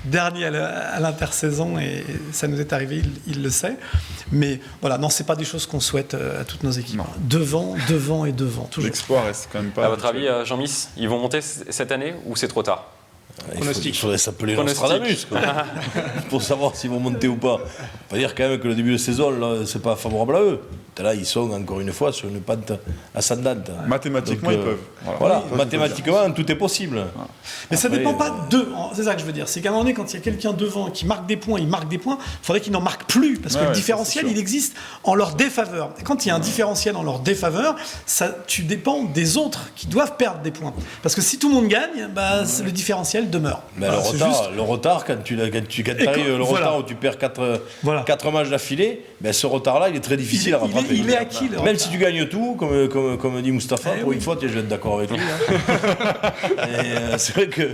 S3: Dernier à l'intersaison, et ça nous est arrivé, il le sait. Mais voilà, non, c'est pas des choses qu'on souhaite à toutes nos équipes.
S2: Non.
S3: Devant et devant, toujours.
S2: L'exploit reste quand même pas.
S1: À votre avis, Jean-Miss, ils vont monter cette année ou c'est trop tard?
S4: Il faudrait s'appeler
S1: Pronostic.
S4: Nostradamus quoi, pour savoir s'ils vont monter ou pas. Faut dire quand même que le début de saison, là, c'est pas favorable à eux. Là, ils sont encore une fois sur une pente ascendante.
S2: Mathématiquement,
S4: Donc,
S2: ils peuvent.
S4: Voilà,
S2: Oui,
S4: mathématiquement, tout est possible.
S3: Mais ça
S4: Après,
S3: dépend pas d'eux, c'est ça que je veux dire. C'est qu'à un moment donné, quand il y a quelqu'un devant qui marque des points, il faudrait qu'il n'en marque plus, parce que
S2: Ouais,
S3: le
S2: ouais,
S3: différentiel,
S2: ça, c'est sûr.
S3: il existe en leur défaveur. Et quand il y a un différentiel en leur défaveur, tu dépends des autres qui doivent perdre des points. Parce que si tout le monde gagne, bah, le différentiel demeure.
S4: Mais
S3: Voilà, c'est juste-
S4: le retard, quand tu arrives, le
S3: voilà.
S4: retard où tu perds 4
S3: Voilà.
S4: matchs d'affilée, ben ce retard-là, il est très difficile à rattraper.
S3: il est acquis, le
S4: Même
S3: retard.
S4: si tu gagnes tout, comme dit Moustapha,
S3: Eh
S4: pour
S3: oui.
S4: une fois, je vais être d'accord avec lui. Hein. Et, c'est vrai que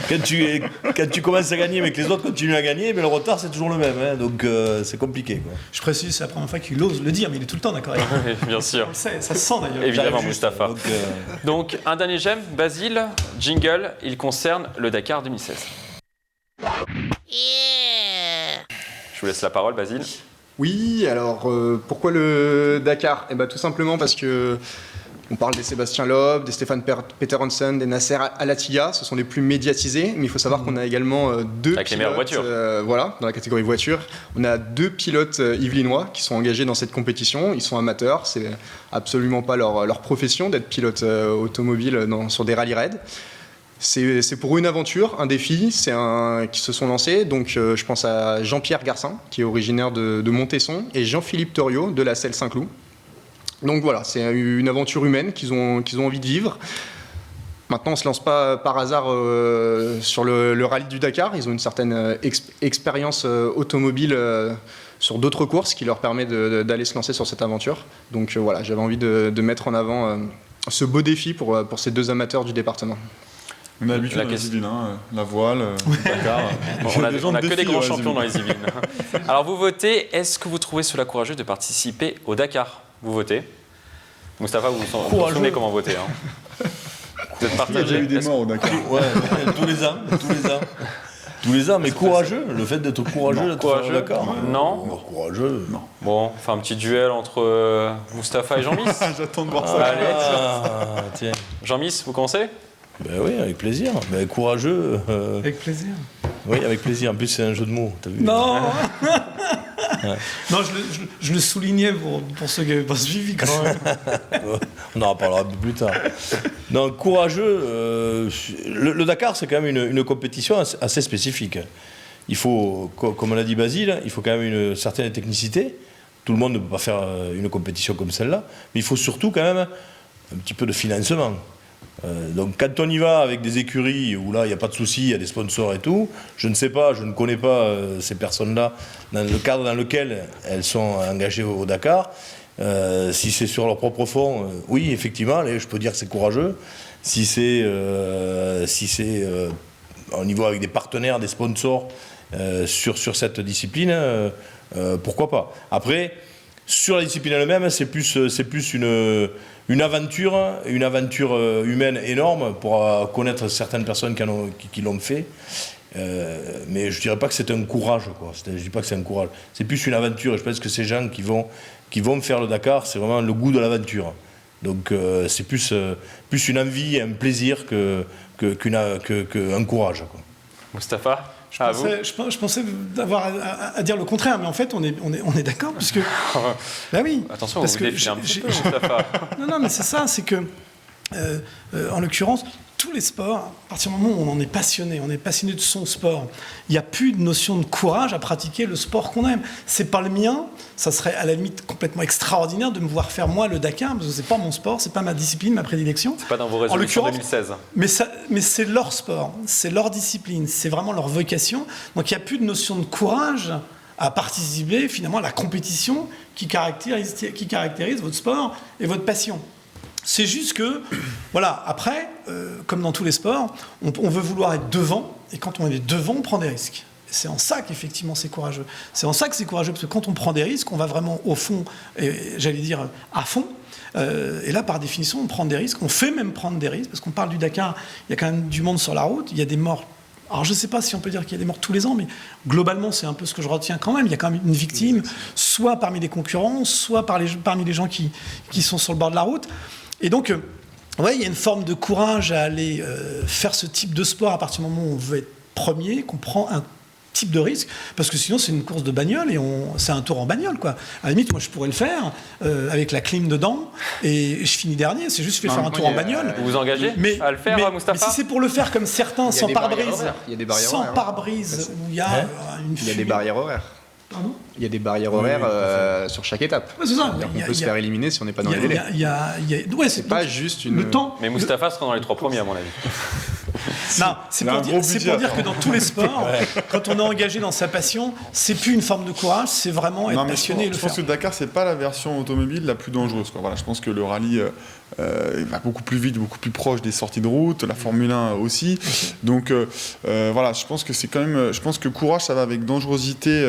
S4: quand tu commences à gagner, mais que les autres continuent à gagner, mais le retard, c'est toujours le même. Hein. Donc c'est compliqué. Quoi.
S3: Je précise, c'est la première fois qu'il ose le dire, mais il est tout le temps d'accord avec moi.
S1: Oui, bien sûr.
S3: On le sait, ça se sent d'ailleurs.
S1: Évidemment,
S4: J'arrive juste,
S1: Moustapha.
S4: donc,
S1: Donc, un dernier j'aime, Basile, jingle, il concerne le Dakar 2016. Je vous laisse la parole, Basile.
S5: Oui, alors pourquoi le Dakar? Eh ben, tout simplement parce que on parle des Sébastien Loeb, des Stéphane Peter Hansen, des Nasser Al-Attiyah, ce sont les plus médiatisés, mais il faut savoir qu'on a également deux
S1: Avec les meilleures voitures.
S5: voilà, dans la catégorie voiture. On a 2 pilotes yvelinois qui sont engagés dans cette compétition. Ils sont amateurs, c'est absolument pas leur profession d'être pilote automobile sur des rallye raids. C'est pour eux une aventure, un défi, qui se sont lancés. Donc je pense à Jean-Pierre Garcin, qui est originaire de Montesson, et Jean-Philippe Thoriot, de la Selle Saint-Cloud. Donc voilà, c'est une aventure humaine qu'ils ont envie de vivre. Maintenant, on ne se lance pas par hasard sur le rallye du Dakar. Ils ont une certaine expérience automobile sur d'autres courses qui leur permet d'aller se lancer sur cette aventure. Donc voilà, j'avais envie de mettre en avant ce beau défi pour ces 2 amateurs du département.
S2: On a l'habitude
S1: La
S2: dans les
S1: question-
S2: Yvelines, hein, la voile, le Dakar.
S1: On a que des grands
S2: défis,
S1: champions dans les Yvelines. Alors, vous votez, est-ce que vous trouvez cela courageux de participer au Dakar? Vous votez. Moustapha, vous vous souvenez comment voter. Hein. Vous êtes
S2: Il y a
S1: partagé.
S2: déjà eu des
S1: Est-ce-
S2: morts au Dakar.
S4: ouais, tous les ans, mais courageux. Le fait d'être courageux, d'être
S1: courageux,
S4: d'accord.
S1: non.
S4: Courageux. Non.
S1: Bon, on fait un petit duel entre Moustapha et Jean-Miss.
S2: J'attends de voir ça.
S1: Allez,
S4: Tiens.
S1: Jean-Miss, vous commencez?
S4: Ben oui, avec plaisir. Ben, courageux.
S3: Avec plaisir.
S4: Oui, avec plaisir. En plus, c'est un jeu de mots. T'as vu?
S3: Non Non, je le soulignais pour ceux qui n'avaient pas suivi quand même.
S4: On en reparlera plus tard. Donc, courageux. Le Dakar, c'est quand même une compétition assez spécifique. Il faut, comme l'a dit Basile, il faut quand même une certaine technicité. Tout le monde ne peut pas faire une compétition comme celle-là. Mais il faut surtout quand même un petit peu de financement. Donc quand on y va avec des écuries où là il n'y a pas de souci, il y a des sponsors et tout, je ne sais pas, je ne connais pas ces personnes-là dans le cadre dans lequel elles sont engagées au Dakar. Si c'est sur leur propre fonds, oui effectivement, allez, je peux dire que c'est courageux. Si c'est au niveau avec des partenaires, des sponsors sur cette discipline, pourquoi pas. Après, sur la discipline elle-même, c'est plus une aventure humaine énorme pour connaître certaines personnes qui l'ont fait. Mais je dirais pas que c'est un courage, quoi. Je dis pas que c'est un courage. C'est plus une aventure. Et je pense que ces gens qui vont faire le Dakar, c'est vraiment le goût de l'aventure. Donc c'est plus une envie, un plaisir qu'un courage, quoi.
S1: Mustapha,
S3: Je pensais d'avoir à dire le contraire, mais en fait, on est d'accord, puisque... Bah oui.
S1: Attention,
S3: parce
S1: vous
S3: que
S1: défilez un petit peu, Mustapha.
S3: Non, mais c'est ça, c'est que, en l'occurrence, tous les sports, à partir du moment où on en est passionné de son sport, il n'y a plus de notion de courage à pratiquer le sport qu'on aime. C'est pas le mien, ça serait à la limite complètement extraordinaire de me voir faire moi le Dakar, parce que c'est pas mon sport, c'est pas ma discipline, ma prédilection.
S1: C'est pas dans vos résolutions 2016.
S3: Mais c'est leur sport, c'est leur discipline, c'est vraiment leur vocation. Donc il n'y a plus de notion de courage à participer finalement à la compétition qui caractérise votre sport et votre passion. C'est juste que, voilà, après, comme dans tous les sports, on veut vouloir être devant, et quand on est devant, on prend des risques. Et c'est en ça qu'effectivement c'est courageux. C'est en ça que c'est courageux, parce que quand on prend des risques, on va vraiment au fond, et j'allais dire à fond. Et là, par définition, on prend des risques, on fait même prendre des risques, parce qu'on parle du Dakar, il y a quand même du monde sur la route, il y a des morts. Alors je ne sais pas si on peut dire qu'il y a des morts tous les ans, mais globalement c'est un peu ce que je retiens quand même. Il y a quand même une victime, soit parmi les concurrents, soit parmi les gens qui sont sur le bord de la route. Et donc, ouais, il y a une forme de courage à aller faire ce type de sport à partir du moment où on veut être premier, qu'on prend un type de risque, parce que sinon c'est une course de bagnole et c'est un tour en bagnole, quoi. À la limite, moi je pourrais le faire avec la clim dedans et je finis dernier, c'est juste faire un tour en bagnole.
S1: Vous vous engagez à le faire, Mustapha ?
S3: Mais si c'est pour le faire comme certains, sans pare-brise,
S5: il y a des barrières
S3: sans
S5: horaires.
S3: pare-brise, où il y a une
S5: Il y a des barrières horaires.
S3: Pardon ?
S5: Il y a des barrières horaires sur chaque étape.
S3: Ouais, c'est ça.
S5: On peut se faire éliminer si on n'est pas dans les délais.
S3: Ouais,
S5: c'est pas juste une...
S3: le temps.
S1: Mais Mustapha sera dans les 3 premiers, à mon avis.
S3: Non, c'est pour dire que dans tous les sports, quand on est engagé dans sa passion, c'est plus une forme de courage, c'est vraiment être passionné et le
S2: je
S3: faire.
S2: pense que Dakar, c'est pas la version automobile la plus dangereuse, quoi. Voilà, je pense que le rallye va beaucoup plus vite, beaucoup plus proche des sorties de route, la Formule 1 aussi. Donc voilà, je pense que c'est quand même, je pense que courage, ça va avec dangerosité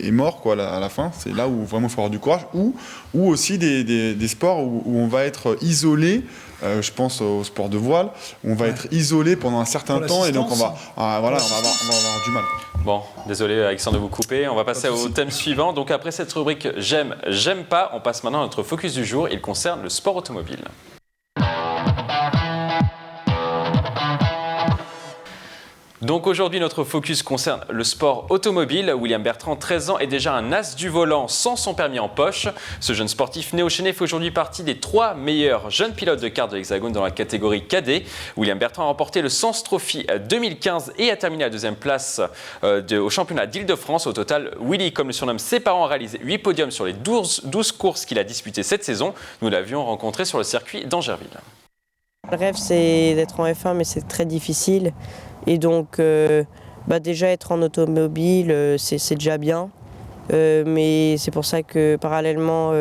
S2: et mort, quoi, à la fin. C'est là où vraiment il faut avoir du courage, ou aussi des sports où on va être isolé. Je pense au sport de voile, on va être isolé pendant un certain temps et donc on va avoir du mal.
S1: Bon, désolé Alexandre de vous couper, on va passer au thème suivant. Donc après cette rubrique j'aime, j'aime pas, on passe maintenant à notre focus du jour, il concerne le sport automobile. Donc aujourd'hui, notre focus concerne le sport automobile. William Bertrand, 13 ans, est déjà un as du volant sans son permis en poche. Ce jeune sportif néo-chéné fait aujourd'hui partie des 3 meilleurs jeunes pilotes de kart de l'Hexagone dans la catégorie cadet. William Bertrand a remporté le Sens Trophy 2015 et a terminé à 2e place au championnat d'Île-de-France. Au total, Willy, comme le surnomme ses parents, a réalisé 8 podiums sur les 12 courses qu'il a disputées cette saison. Nous l'avions rencontré sur le circuit d'Angerville.
S8: Le rêve, c'est d'être en F1, mais c'est très difficile. Et donc, déjà être en automobile, c'est déjà bien. Mais c'est pour ça que parallèlement,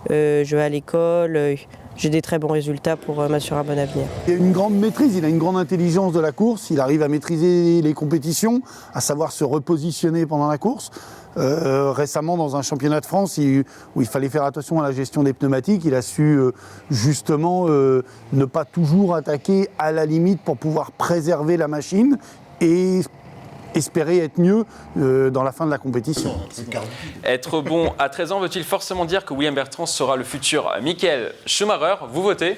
S8: je vais à l'école, j'ai des très bons résultats pour m'assurer un bon avenir.
S9: Il a une grande maîtrise, il a une grande intelligence de la course, il arrive à maîtriser les compétitions, à savoir se repositionner pendant la course. Récemment, dans un championnat de France où il fallait faire attention à la gestion des pneumatiques, il a su justement ne pas toujours attaquer à la limite pour pouvoir préserver la machine et espérer être mieux dans la fin de la compétition.
S1: Être bon à 13 ans veut-il forcément dire que William Bertrand sera le futur Michael Schumacher ? Vous votez ?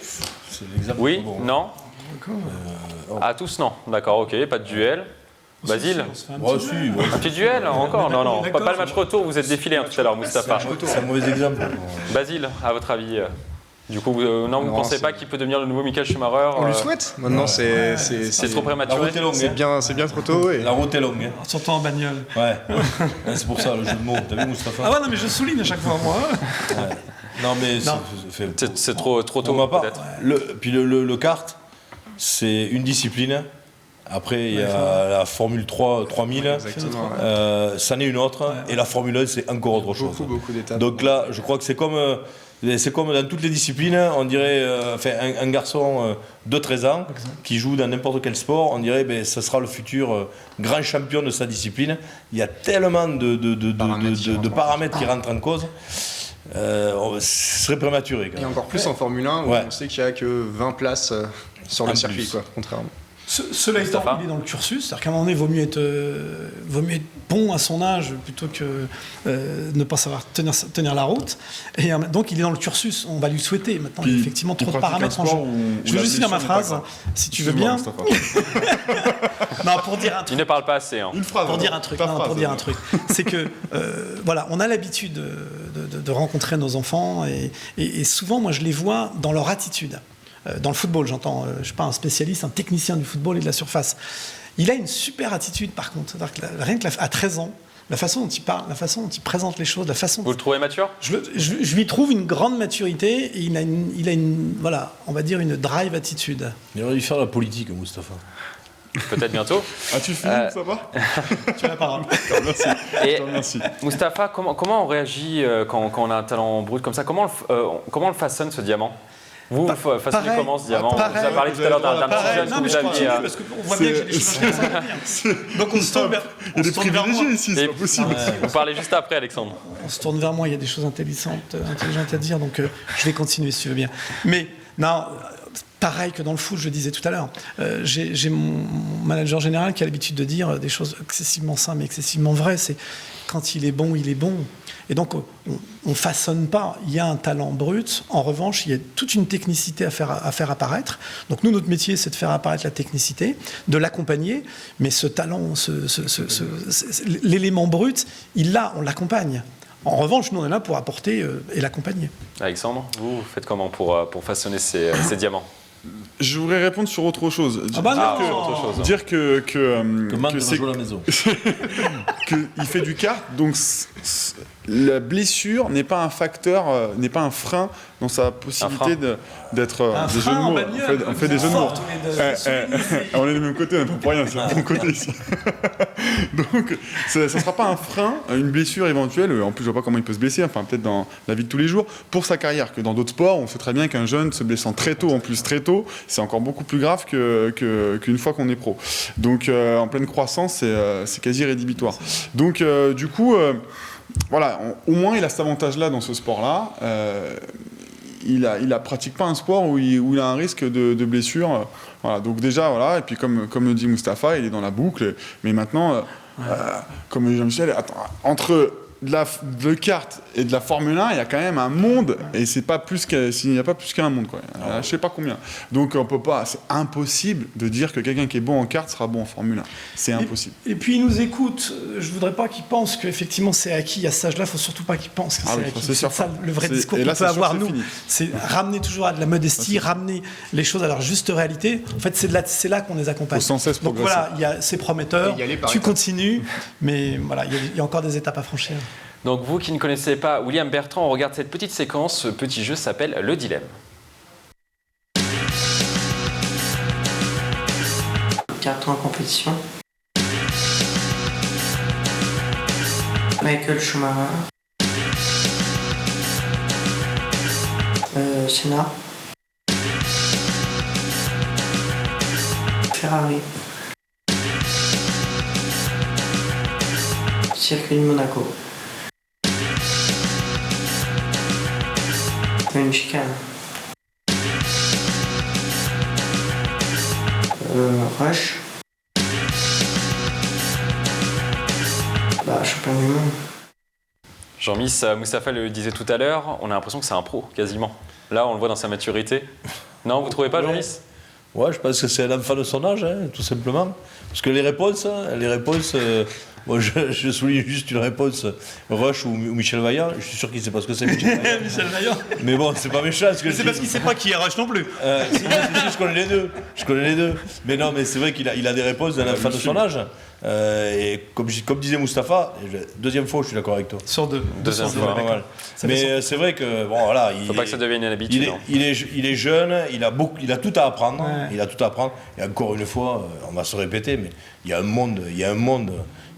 S1: Oui ? Non ? À tous non. D'accord, ok, pas de duel. Basile ? Un petit duel encore ? Non, pas le match retour, vous êtes défilé tout à l'heure, Mustapha.
S4: C'est un mauvais exemple.
S1: Basile, à votre avis du coup, vous ne pensez pas qu'il peut devenir le nouveau Michael Schumacher ?
S5: On lui souhaite. Maintenant, c'est
S1: trop prématuré.
S5: C'est bien trop tôt. Et...
S4: La route est longue.
S3: Surtout en bagnole.
S4: Ouais. C'est pour ça le jeu de mots. T'as vu, Mustapha ?
S3: Ah ouais, non, mais je souligne à chaque fois, moi.
S4: Ouais. Non, mais
S1: c'est trop tôt, peut-être.
S4: Puis le kart, c'est une discipline. Après, il y a la Formule 3 3000, c'en est une autre, et la Formule 1, c'est encore autre chose.
S5: Beaucoup d'étapes.
S4: Donc là, je crois que c'est comme dans toutes les disciplines, on dirait, un garçon de 13 ans qui joue dans n'importe quel sport, on dirait ça sera le futur grand champion de sa discipline. Il y a tellement de paramètres qui rentrent en cause. Ce serait prématuré.
S5: Et encore plus en Formule 1, où on sait qu'il n'y a que 20 places sur le circuit, contrairement.
S3: Cela étant,
S1: Mustapha.
S3: il est dans le cursus, c'est-à-dire qu'à un moment donné, vaut mieux être bon à son âge plutôt que ne pas savoir tenir la route. Et donc, il est dans le cursus, on va lui souhaiter. Maintenant, il y a effectivement trop de paramètres en jeu. Je veux juste finir ma phrase, si tu veux bien. Non, pour dire un truc.
S1: Il ne parle pas assez. Hein.
S2: Une phrase.
S3: Pour dire un truc, c'est que voilà, on a l'habitude de rencontrer nos enfants et souvent, moi, je les vois dans leur attitude. Dans le football, j'entends, je ne suis pas un spécialiste, un technicien du football et de la surface. Il a une super attitude, par contre. C'est-à-dire que rien qu'à 13 ans, la façon dont il parle, la façon dont il présente les choses, la façon.
S1: Vous le trouvez mature?
S3: Je lui trouve une grande maturité et il a une voilà, on va dire une drive attitude.
S4: Il aurait dû faire la politique, Mustapha.
S1: Peut-être bientôt.
S2: As-tu fini, ça va?
S3: Tu as la parole.
S2: Merci.
S1: Moustapha, comment on réagit quand on a un talent brut comme ça? Comment on le façonne, ce diamant? Vous façonnez comment ce diamant? Vous avez parlé tout à l'heure d'un petit jeune que vous aviez.
S3: Parce qu'on voit bien que j'ai des choses intéressantes à dire. Donc on se tourne vers moi.
S2: Il y a des privilégiés ici, c'est pas possible.
S1: Vous parlez juste après, Alexandre.
S3: On se tourne vers moi, il y a des choses intelligentes à dire, donc je vais continuer si tu veux bien. Mais non, pareil que dans le foot, je le disais tout à l'heure, j'ai mon manager général qui a l'habitude de dire des choses excessivement simples mais excessivement vraies, c'est quand il est bon, il est bon. Et donc, on ne façonne pas. Il y a un talent brut. En revanche, il y a toute une technicité à faire apparaître. Donc, nous, notre métier, c'est de faire apparaître la technicité, de l'accompagner. Mais ce talent, l'élément brut, on l'accompagne. En revanche, nous, on est là pour apporter et l'accompagner.
S1: Alexandre, vous faites comment pour façonner ces diamants?
S2: Je voudrais répondre sur autre chose. Dire que
S4: Marc va jouer à la maison.
S2: qu'il fait du kart, donc la blessure n'est pas un facteur, n'est pas un frein dans sa possibilité d'être des jeux de mots. On fait des jeux de mots. On est du même côté, on n'est pas pour rien, c'est le bon côté ici. Donc, ça ne sera pas un frein, une blessure éventuelle. En plus, je ne vois pas comment il peut se blesser, enfin peut-être dans la vie de tous les jours, pour sa carrière. Que dans d'autres sports, on sait très bien qu'un jeune se blessant très tôt, en plus très tôt, c'est encore beaucoup plus grave qu'une fois qu'on est pro. Donc, en pleine croissance, c'est quasi rédhibitoire. Donc, du coup, voilà, au moins il a cet avantage-là dans ce sport-là. Il pratique pas un sport où il a un risque de blessure. Voilà, donc déjà, voilà, et puis comme le dit Mustapha, il est dans la boucle. Mais maintenant, comme le dit Jean-Michel, entre de kart et de la Formule 1, il y a quand même un monde, et c'est pas plus s'il n'y a pas plus qu'un monde, quoi. Je sais pas combien. Donc on peut pas, c'est impossible de dire que quelqu'un qui est bon en kart sera bon en Formule 1. C'est impossible.
S3: Et puis il nous écoute. Je voudrais pas qu'il pense qu'effectivement c'est acquis à cet âge-là. Faut surtout pas qu'il pense que c'est acquis. C'est ça le vrai discours qu'on peut avoir nous. C'est ramener toujours à de la modestie, ramener les choses à leur juste réalité. En fait, c'est là qu'on les accompagne.
S2: Faut sans cesse progresser.
S3: Donc voilà, c'est prometteur. Tu continues, mais voilà, il y a encore des étapes à franchir.
S1: Donc vous qui ne connaissez pas William Bertrand, on regarde cette petite séquence. Ce petit jeu s'appelle Le Dilemme.
S8: Carton en compétition. Michael Schumacher. Senna. Ferrari. Circuit de Monaco. Une chicane. Rush. Champion du monde.
S1: Jean-Miss, Mustapha le disait tout à l'heure, on a l'impression que c'est un pro, quasiment. Là, on le voit dans sa maturité. Non, vous trouvez pas, Jean-Miss?
S4: Ouais, je pense que c'est l'enfant de son âge, hein, tout simplement. Parce que les réponses, moi je souligne juste une réponse, Rush ou Michel Vaillant, je suis sûr qu'il ne sait pas ce que c'est Michel Vaillant.
S3: Michel Vaillant.
S4: Mais bon, c'est pas méchant.
S3: C'est parce qu'il ne sait pas qui est Rush non plus.
S4: Si, je connais les deux. Mais non, mais c'est vrai qu'il a des réponses d'un enfant de son âge. Et comme disait Mustapha, deuxième fois, je suis d'accord avec toi.
S3: Sur deux.
S1: Deuxième fois.
S4: Pas mal. Mais c'est vrai que bon, voilà,
S1: faut pas que ça devienne une habitude.
S4: Il est jeune, il a tout à apprendre. Ouais. Il a tout à apprendre. Et encore une fois, on va se répéter, mais il y a un monde.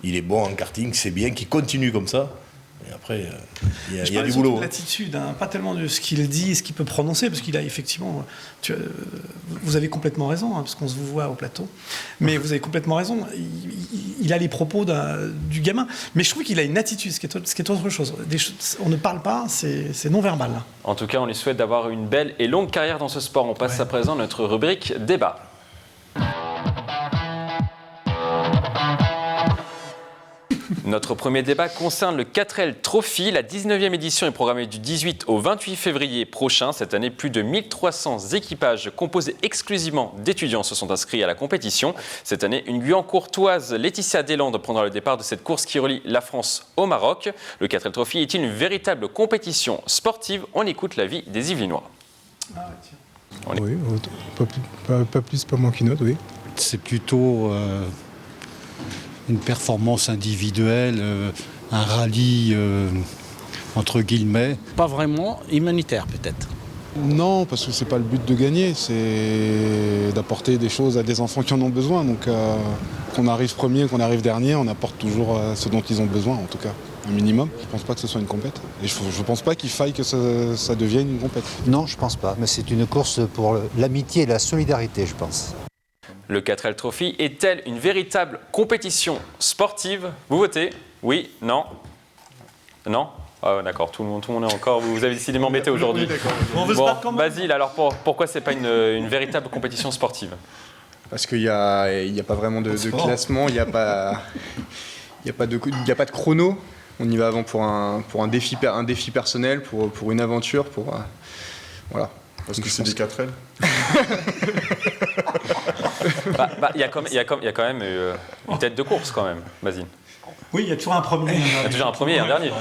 S4: Il est bon en karting, c'est bien qu'il continue comme ça. Et après, il y a du boulot.
S3: L'attitude, hein, pas tellement de ce qu'il dit et ce qu'il peut prononcer, parce qu'il a effectivement. Vous avez complètement raison, hein, parce qu'on se vous voit au plateau. Mais vous avez complètement raison. Il a les propos du gamin. Mais je trouve qu'il a une attitude, ce qui est autre chose. On ne parle pas, c'est non-verbal.
S1: En tout cas, on lui souhaite d'avoir une belle et longue carrière dans ce sport. On passe à présent à notre rubrique débat. Notre premier débat concerne le 4L Trophy. La 19e édition est programmée du 18 au 28 février prochain. Cette année, plus de 1300 équipages composés exclusivement d'étudiants se sont inscrits à la compétition. Cette année, une Guyancourtoise, Laetitia Deslandes, prendra le départ de cette course qui relie la France au Maroc. Le 4L Trophy est-il une véritable compétition sportive? On écoute l'avis des Yvelinois.
S10: Oui, pas plus, pas moins qu'une autre, oui.
S11: C'est plutôt une performance individuelle, un rallye entre guillemets.
S12: Pas vraiment humanitaire peut-être.
S10: Non, parce que c'est pas le but de gagner, c'est d'apporter des choses à des enfants qui en ont besoin. Donc qu'on arrive premier, qu'on arrive dernier, on apporte toujours ce dont ils ont besoin, en tout cas, un minimum. Je pense pas que ce soit une compète. Et je pense pas qu'il faille que ça devienne une compète.
S11: Non, je pense pas, mais c'est une course pour l'amitié et la solidarité, je pense.
S1: Le 4L Trophy est-elle une véritable compétition sportive? Vous votez? Oui? Non? Non? Ah d'accord, tout le monde est encore... Vous avez décidé de m'embêter aujourd'hui.
S3: On veut se battre quand même.
S1: Basile, alors pourquoi c'est pas une véritable compétition sportive?
S5: Parce qu'il n'y a pas vraiment de classement, il n'y a pas de chrono. On y va avant pour un défi personnel, pour une aventure, voilà.
S2: Parce que c'est des 4L.
S1: Il y a quand même une tête de course quand même, Basile.
S3: Oui, il y a toujours un premier.
S1: Il y a toujours un premier et un dernier.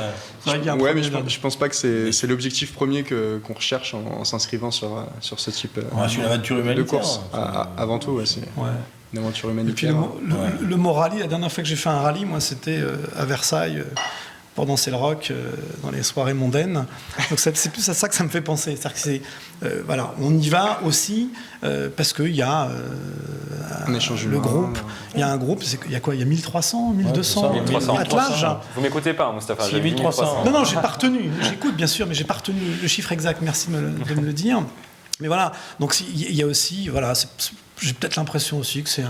S5: Ouais, mais je pense pas que c'est l'objectif premier qu'on recherche en s'inscrivant sur ce type
S4: c'est une aventure humanitaire,
S5: de course. Avant tout, c'est une aventure humanitaire.
S3: Et puis le mot rallye, la dernière fois que j'ai fait un rallye, moi, c'était à Versailles. Pour danser le rock dans les soirées mondaines. Donc c'est plus à ça que ça me fait penser. C'est-à-dire que voilà, on y va aussi parce qu'il y a
S5: un échange
S3: le groupe. Il y a un groupe, il y a quoi? Il y a 1300, 1200 attelages.
S1: Vous m'écoutez pas, Moustapha?
S4: C'est 1300.
S3: Non, j'ai pas retenu. J'écoute bien sûr, mais j'ai pas retenu le chiffre exact. Merci de me le dire. Mais voilà, donc il y a aussi, voilà, j'ai peut-être l'impression aussi que c'est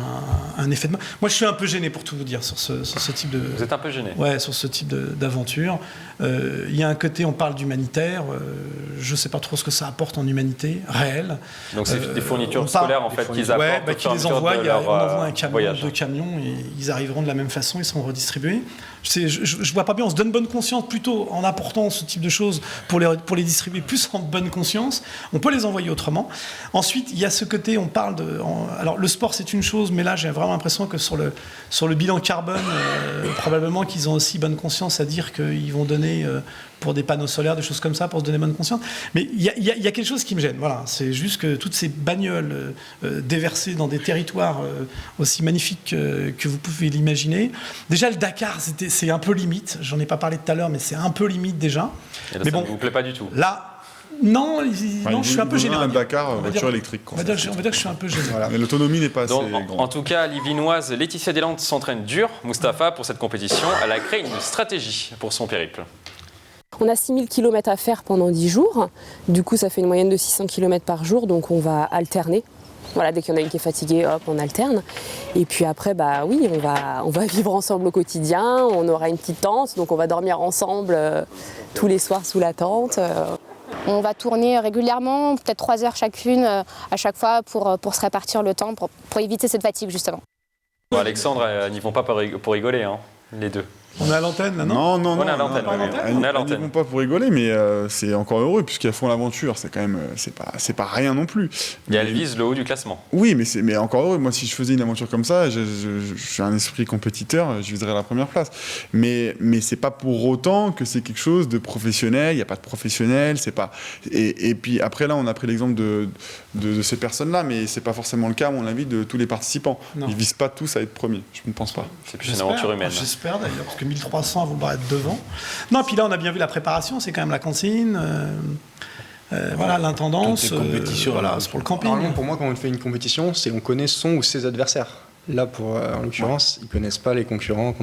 S3: un effet de... Moi, je suis un peu gêné, pour tout vous dire, sur ce type de...
S1: Vous êtes un peu gêné?
S3: Ouais, sur ce type d'aventure. Il y a un côté, on parle d'humanitaire, je ne sais pas trop ce que ça apporte en humanité réelle.
S1: Donc c'est des fournitures scolaires, en fait, qu'ils apportent
S3: qu'ils les envoient, on envoie un camion, 2 camions, et ils arriveront de la même façon, ils seront redistribués. Je vois pas bien, on se donne bonne conscience plutôt en apportant ce type de choses pour les distribuer plus en bonne conscience. On peut les envoyer autrement. Ensuite, il y a ce côté, on parle de... alors le sport c'est une chose, mais là j'ai vraiment l'impression que sur le bilan carbone, probablement qu'ils ont aussi bonne conscience à dire qu'ils vont donner pour des panneaux solaires, des choses comme ça, pour se donner bonne conscience. Mais il y a quelque chose qui me gêne. Voilà, c'est juste que toutes ces bagnoles déversées dans des territoires aussi magnifiques que vous pouvez l'imaginer. Déjà le Dakar, c'est un peu limite. J'en ai pas parlé tout à l'heure, mais c'est un peu limite déjà.
S1: Et là,
S3: mais
S1: ça ne vous plaît pas du tout?
S3: Là. Non, je suis un peu gêné.
S2: Un Dakar, voiture électrique.
S3: On va dire que je suis un peu gêné.
S2: Voilà. Mais l'autonomie n'est pas assez grande.
S1: En tout cas, l'Yvelinoise Laetitia Deslandes s'entraîne dur, Moustapha, pour cette compétition. Elle a créé une stratégie pour son périple.
S13: On a 6000 km à faire pendant 10 jours. Du coup, ça fait une moyenne de 600 km par jour, donc on va alterner. Voilà, dès qu'il y en a une qui est fatiguée, hop, on alterne. Et puis après, bah oui, on va vivre ensemble au quotidien. On aura une petite tente, donc on va dormir ensemble tous les soirs sous la tente.
S14: On va tourner régulièrement, peut-être 3 heures chacune, à chaque fois pour se répartir le temps, pour éviter cette fatigue justement.
S1: Bon, Alexandre, n'y vont pas pour rigoler, hein, les deux.
S3: On est à l'antenne là, non?
S2: Non.
S1: On est à l'antenne. On est à l'antenne.
S2: Ils ne vont pas pour rigoler, mais c'est encore heureux puisqu'ils font l'aventure. C'est quand même, c'est pas rien non plus.
S1: Et elle vise le haut du classement.
S2: Oui, mais encore heureux. Moi, si je faisais une aventure comme ça, je suis un esprit compétiteur, je viserais la première place. Mais c'est pas pour autant que c'est quelque chose de professionnel. Il n'y a pas de professionnel. C'est pas. Et puis après là, on a pris l'exemple de ces personnes-là, mais c'est pas forcément le cas, à mon avis, de tous les participants.
S3: Non.
S2: Ils visent pas tous à être premiers. Je ne pense pas.
S1: C'est plus une aventure humaine.
S3: J'espère d'ailleurs, parce que 1300 à vouloir être devant. Non, puis là, on a bien vu la préparation, c'est quand même la cantine, voilà, l'intendance. Voilà, c'est pour le camping.
S5: Normalement, pour moi, quand on fait une compétition, c'est on connaît son ou ses adversaires. Là, en l'occurrence, ils connaissent pas les concurrents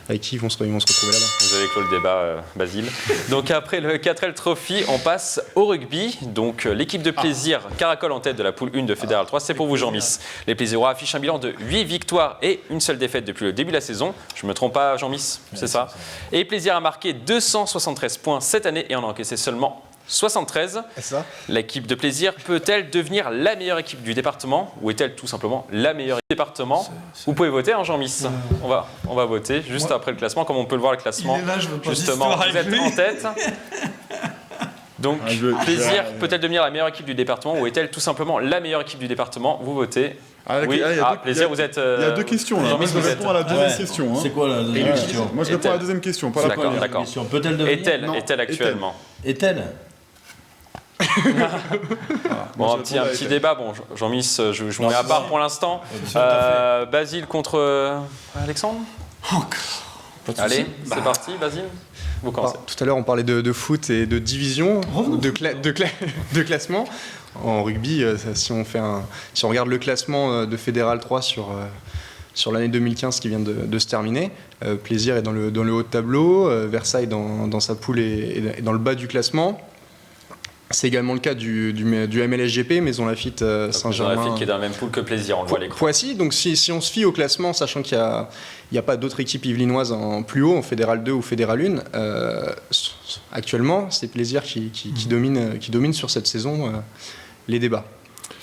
S5: avec qui ils vont se retrouver là-bas.
S1: Vous avez clos le débat, Basile. Donc après le 4L Trophy, on passe au rugby. Donc l'équipe de plaisir caracole en tête de la poule 1 de Fédéral 3. C'est pour vous, Jean-Miss. Les Plaisirois affichent un bilan de 8 victoires et une seule défaite depuis le début de la saison. Je me trompe pas, Jean-Miss, c'est ça? Et Plaisir a marqué 273 points cette année et en a encaissé seulement 73.
S2: Ça.
S1: L'équipe de Plaisir peut-elle devenir la meilleure équipe du département ou est-elle tout simplement la meilleure équipe du département? Vous pouvez voter, hein, Jean-Miss. On va voter juste après le classement. Comme on peut le voir, le classement,
S3: Il est là, je veux pas
S1: justement,
S3: d'histoire
S1: vous
S3: avec
S1: êtes
S3: lui.
S1: en tête. Donc, Plaisir peut-elle devenir la meilleure équipe du département ou est-elle tout simplement la meilleure équipe du département? Vous votez. Oui, Plaisir, vous êtes...
S2: Il y a deux questions là. Moi, je réponds à la deuxième question.
S4: C'est quoi la deuxième question?
S2: Moi, je réponds à la deuxième question, pas la première.
S1: D'accord.
S4: Peut-elle devenir?
S1: Est-elle actuellement?
S4: Est-elle?
S1: Bon, un petit débat. Bon, Jean-Miss, je vous mets à part pour l'instant. Basile contre Alexandre. Allez, c'est parti, Basile. Vous commencez.
S5: Tout à l'heure, on parlait de foot et de division, de classement. En rugby, si on regarde le classement de Fédéral 3 sur l'année 2015 qui vient de se terminer, Plaisir est dans le haut de tableau, Versailles dans sa poule est dans le bas du classement. C'est également le cas du MLSGP, Maison Lafitte Saint-Germain.
S1: Maison Lafitte qui est dans la même poule que Plaisir, on le voit à l'écran.
S5: Poissy, donc si on se fie au classement, sachant qu'il n'y a pas d'autres équipes yvelinoises en plus haut, en Fédéral 2 ou Fédéral 1, actuellement, c'est Plaisir qui domine sur cette saison les débats.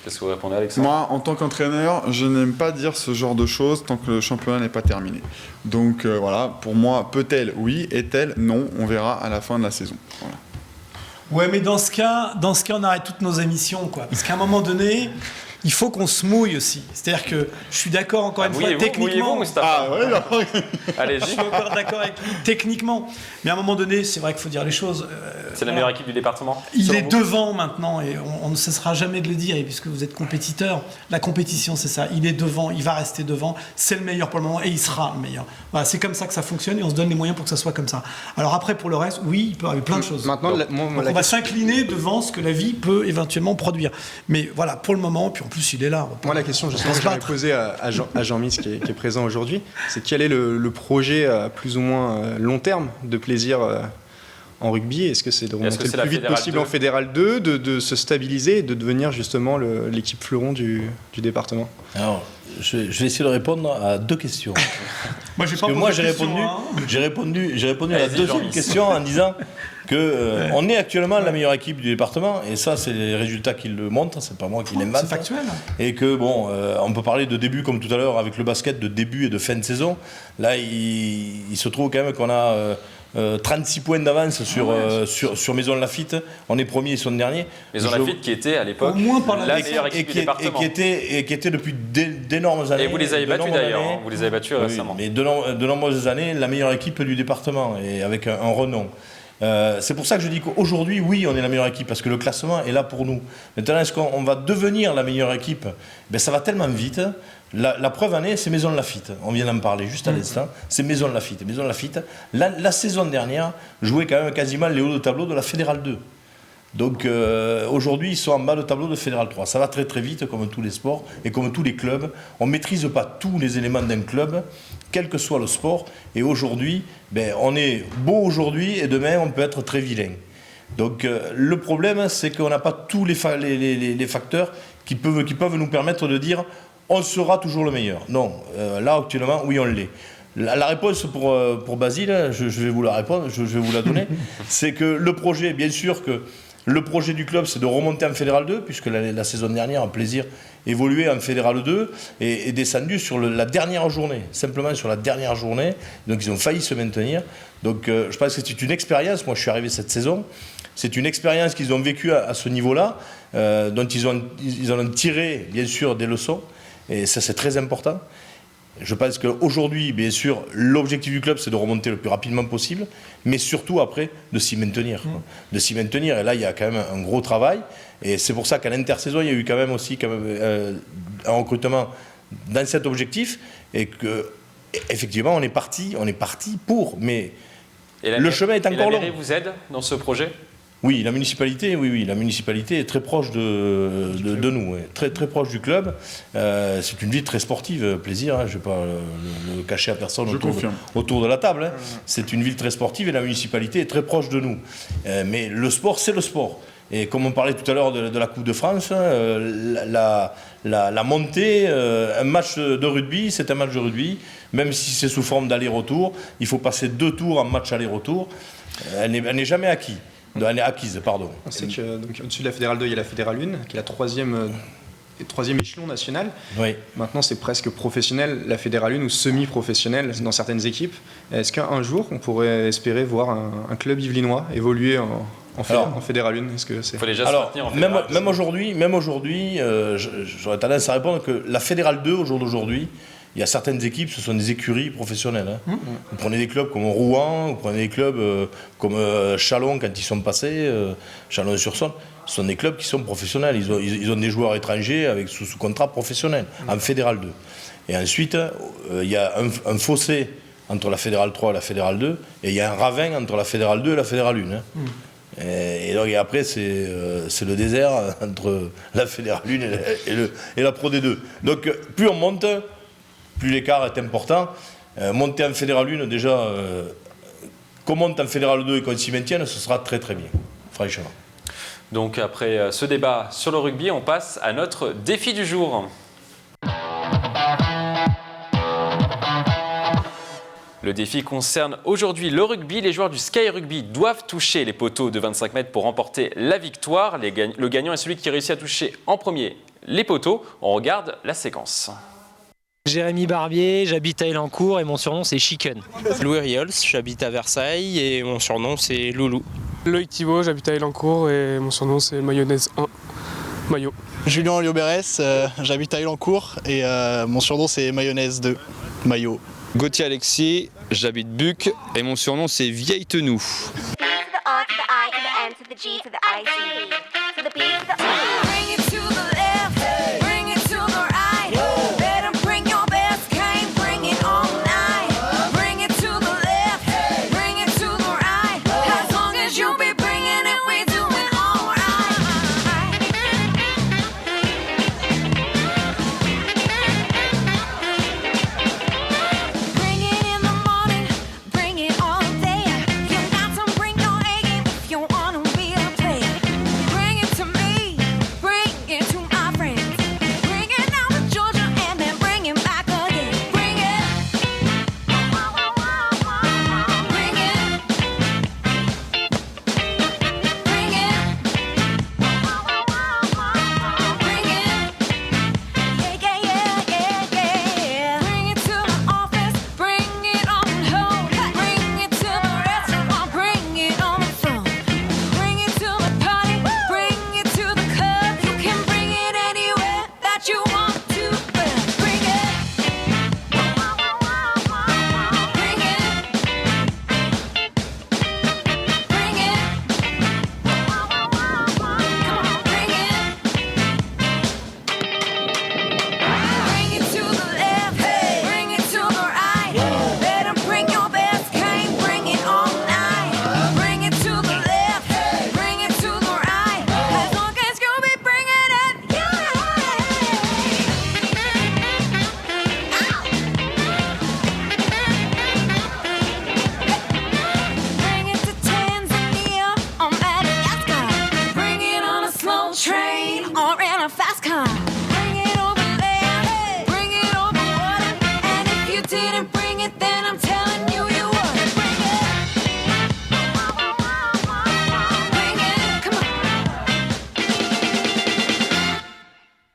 S1: Qu'est-ce que vous répondez, Alexandre?
S2: Moi, en tant qu'entraîneur, je n'aime pas dire ce genre de choses tant que le championnat n'est pas terminé. Donc voilà, pour moi, peut-elle? Oui. Est-elle? Non. On verra à la fin de la saison. Voilà.
S3: Ouais, mais dans ce cas, on arrête toutes nos émissions, quoi. Parce qu'à un moment donné, il faut qu'on se mouille aussi. C'est-à-dire que je suis d'accord encore une fois techniquement.
S1: Allez,
S3: je suis encore d'accord avec lui techniquement. Mais à un moment donné, c'est vrai qu'il faut dire les choses.
S1: C'est la meilleure équipe du département.
S3: Il est devant maintenant et on ne cessera jamais de le dire. Et puisque vous êtes compétiteur, la compétition c'est ça. Il est devant, il va rester devant. C'est le meilleur pour le moment et il sera le meilleur. Voilà, c'est comme ça que ça fonctionne et on se donne les moyens pour que ça soit comme ça. Alors après pour le reste, oui, il peut arriver plein de choses.
S5: Maintenant,
S3: on va s'incliner devant ce que la vie peut éventuellement produire. Mais voilà, pour le moment, puis en plus il est là.
S5: Moi la question justement que j'avais posée à Jean-Miss qui est présent aujourd'hui, c'est quel est le projet à plus ou moins long terme de Plaisir en rugby? Est-ce que c'est de remonter le plus vite possible en Fédéral 2, de se stabiliser et de devenir justement l'équipe fleuron du département?
S4: Alors, je vais essayer de répondre à deux questions.
S3: Moi,
S4: j'ai répondu à la deuxième question en disant que on est actuellement la meilleure équipe du département et ça c'est les résultats qui le montrent, c'est pas moi qui l'invente.
S3: C'est factuel.
S4: Et que bon, on peut parler de début comme tout à l'heure avec le basket, de début et de fin de saison. Là, il se trouve quand même qu'on a 36 points d'avance sur Maison Lafitte. On est premier et son dernier.
S1: Maison Lafitte qui était à l'époque la meilleure équipe du département.
S4: Et qui était depuis d'énormes années.
S1: Et vous les avez battus d'ailleurs, hein, vous les avez battus récemment.
S4: Mais de nombreuses années, la meilleure équipe du département et avec un renom. C'est pour ça que je dis qu'aujourd'hui, oui, on est la meilleure équipe parce que le classement est là pour nous. Maintenant, est-ce qu'on va devenir la meilleure équipe? Ben, ça va tellement vite. La preuve en est, c'est Maison Lafitte. On vient d'en parler juste à l'instant. C'est Maison Lafitte. Maison Lafitte, la saison dernière, jouait quand même quasiment les hauts de tableau de la Fédérale 2. Donc aujourd'hui, ils sont en bas de tableau de Fédéral 3. Ça va très très vite, comme tous les sports et comme tous les clubs. On ne maîtrise pas tous les éléments d'un club, quel que soit le sport. Et aujourd'hui, on est beau aujourd'hui et demain, on peut être très vilain. Donc le problème, c'est qu'on n'a pas tous les facteurs qui peuvent nous permettre de dire on sera toujours le meilleur. Non, là actuellement, oui, on l'est. La réponse pour Basile, je vais vous la répondre, je vais vous la donner, c'est que le projet, bien sûr que le projet du club, c'est de remonter en Fédéral 2, puisque la saison dernière, en Plaisir, évoluait en Fédéral 2 et descendu sur la dernière journée, simplement sur la dernière journée. Donc ils ont failli se maintenir. Donc je pense que c'est une expérience, moi je suis arrivé cette saison, c'est une expérience qu'ils ont vécue à ce niveau-là, dont ils ont tiré bien sûr des leçons, et ça c'est très important. Je pense qu'aujourd'hui, bien sûr, l'objectif du club, c'est de remonter le plus rapidement possible, mais surtout après, de s'y maintenir. De s'y maintenir. Et là, il y a quand même un gros travail. Et c'est pour ça qu'à l'intersaison, il y a eu quand même aussi un recrutement dans cet objectif. Et qu'effectivement, on est parti pour. Mais le chemin est encore long.
S1: Et la mairie vous aide dans ce projet ?
S4: Oui, la municipalité est très proche de nous, très très proche du club. C'est une ville très sportive, Plaisir. Je ne vais pas le cacher à personne autour de la table. Hein. C'est une ville très sportive et la municipalité est très proche de nous. Mais le sport, c'est le sport. Et comme on parlait tout à l'heure de la Coupe de France, la montée, un match de rugby, c'est un match de rugby. Même si c'est sous forme d'aller-retour, il faut passer 2 tours en match aller-retour. Elle n'est jamais acquis. acquise, pardon.
S5: On sait que donc, au-dessus de la Fédérale 2, il y a la Fédérale 1, qui est la troisième échelon national.
S4: Oui.
S5: Maintenant, c'est presque professionnel, la Fédérale 1 ou semi-professionnel dans certaines équipes. Est-ce qu'un jour, on pourrait espérer voir un club yvelinois évoluer en Fédérale 1? Est-ce que c'est...
S1: Faut déjà se maintenir en Fédérale.
S4: Même aujourd'hui, j'aurais tendance à répondre que la Fédérale 2, au jour d'aujourd'hui, il y a certaines équipes, ce sont des écuries professionnelles. Hein. Vous prenez des clubs comme Rouen, vous prenez des clubs comme Chalon quand ils sont passés, Chalon-sur-Saône. Ce sont des clubs qui sont professionnels. Ils ont des joueurs étrangers sous contrat professionnel, en Fédérale 2. Et ensuite, il y a un fossé entre la Fédérale 3 et la Fédérale 2, et il y a un ravin entre la Fédérale 2 et la Fédérale 1. Hein. Et donc après, c'est le désert entre la Fédérale 1 et la Pro D2. Donc plus on monte, plus l'écart est important. Monter en Fédérale 1, déjà, qu'on monte en Fédérale 2 et qu'on s'y maintienne, ce sera très très bien, franchement.
S1: Donc après ce débat sur le rugby, on passe à notre défi du jour. Le défi concerne aujourd'hui le rugby. Les joueurs du Sky Rugby doivent toucher les poteaux de 25 mètres pour remporter la victoire. Le gagnant est celui qui réussit à toucher en premier les poteaux. On regarde la séquence.
S15: Jérémy Barbier, j'habite à Elancourt et mon surnom c'est Chicken.
S16: Louis Riols, j'habite à Versailles et mon surnom c'est Loulou.
S17: Loïc Thibault, j'habite à Elancourt et mon surnom c'est Mayonnaise 1, Maillot.
S18: Julien Liobérès, j'habite à Elancourt et mon surnom c'est Mayonnaise 2, Maillot.
S19: Gauthier Alexis, j'habite Buc et mon surnom c'est Vieille Tenou.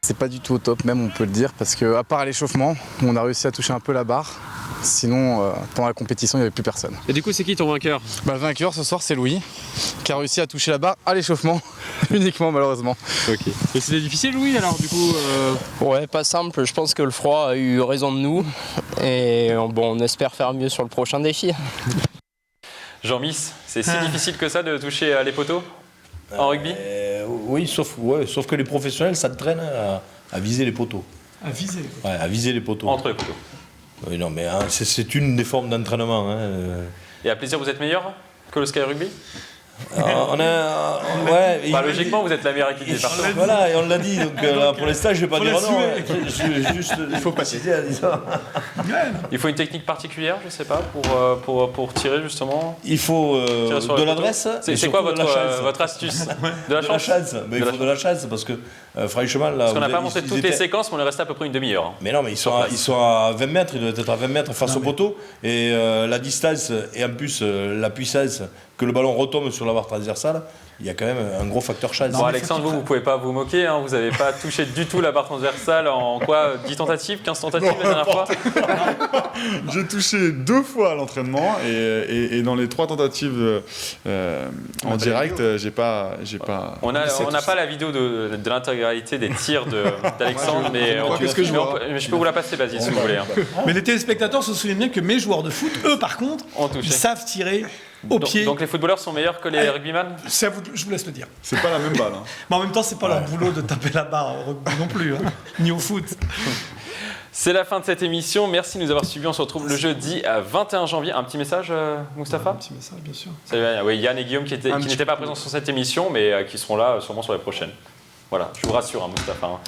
S20: C'est pas du tout au top même, on peut le dire, parce qu'à part à l'échauffement, on a réussi à toucher un peu la barre. Sinon, pendant la compétition, il n'y avait plus personne.
S17: Et du coup, c'est qui ton vainqueur?
S20: Le vainqueur ce soir, c'est Louis, qui a réussi à toucher la barre à l'échauffement, uniquement malheureusement.
S17: Ok. Et c'était difficile, Louis, alors du coup
S16: Ouais, pas simple. Je pense que le froid a eu raison de nous. Et bon, on espère faire mieux sur le prochain défi.
S1: Jean-Miss, c'est si difficile que ça de toucher les poteaux en rugby?
S4: Oui, sauf que les professionnels s'entraînent à viser les poteaux.
S3: À viser les poteaux.
S4: Ouais, à viser les poteaux.
S1: Entre les poteaux.
S4: Oui, non, mais hein, c'est une des formes d'entraînement. Hein.
S1: Et à plaisir, vous êtes meilleur que le Sky Rugby?
S4: Logiquement,
S1: vous êtes la meilleure équipe du département.
S4: Voilà, et on l'a dit. Donc là, pour l'instant, je ne vais pas dire non. Il faut préciser.
S1: Il faut une technique particulière, je ne sais pas, pour tirer justement.
S4: Il faut de l'adresse.
S1: C'est quoi votre astuce? De la chance.
S4: Mais il faut de la chance parce que franchement, là.
S1: Parce qu'on n'a pas montré toutes les séquences, mais on est resté à peu près une demi-heure. Hein.
S4: Mais non, mais ils sont à 20 mètres, ils doivent être à 20 mètres face au poteau. Et la distance et en plus la puissance que le ballon retombe sur la barre transversale, il y a quand même un gros facteur chance.
S1: Bon, Alexandre, vous ne pouvez pas vous moquer, hein, vous n'avez pas touché du tout la barre transversale en quoi 10 tentatives, 15 tentatives la dernière fois.
S2: J'ai touché 2 fois à l'entraînement et dans les 3 tentatives en direct, j'ai pas.
S1: On n'a pas la vidéo de l'intégralité des tirs d'Alexandre, mais je peux vous la passer, Basile, si vous voulez. Hein.
S3: Mais les téléspectateurs se souviennent bien que mes joueurs de foot, eux par contre, ils savent tirer au pied.
S1: Donc les footballeurs sont meilleurs que les rugbyman ?
S3: Je vous laisse le dire.
S2: C'est pas la même balle. Hein.
S3: Mais en même temps, c'est pas leur boulot de taper la barre au rugby non plus, hein, ni au foot.
S1: C'est la fin de cette émission. Merci de nous avoir suivis. On se retrouve le jeudi 21 janvier. Un petit message, Mustapha ?
S3: Un petit message, bien sûr.
S1: Oui, Yann et Guillaume qui n'étaient pas présents sur cette émission, mais qui seront là sûrement sur la prochaine. Voilà, je vous rassure, hein, Mustapha.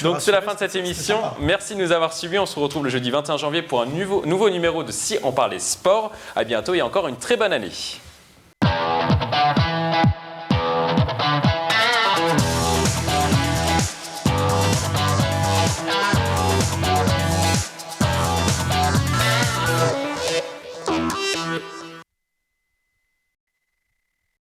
S1: Donc c'est la fin de cette émission. Merci de nous avoir suivis. On se retrouve le jeudi 21 janvier pour un nouveau numéro de Si on parlait sport. À bientôt et encore une très bonne année.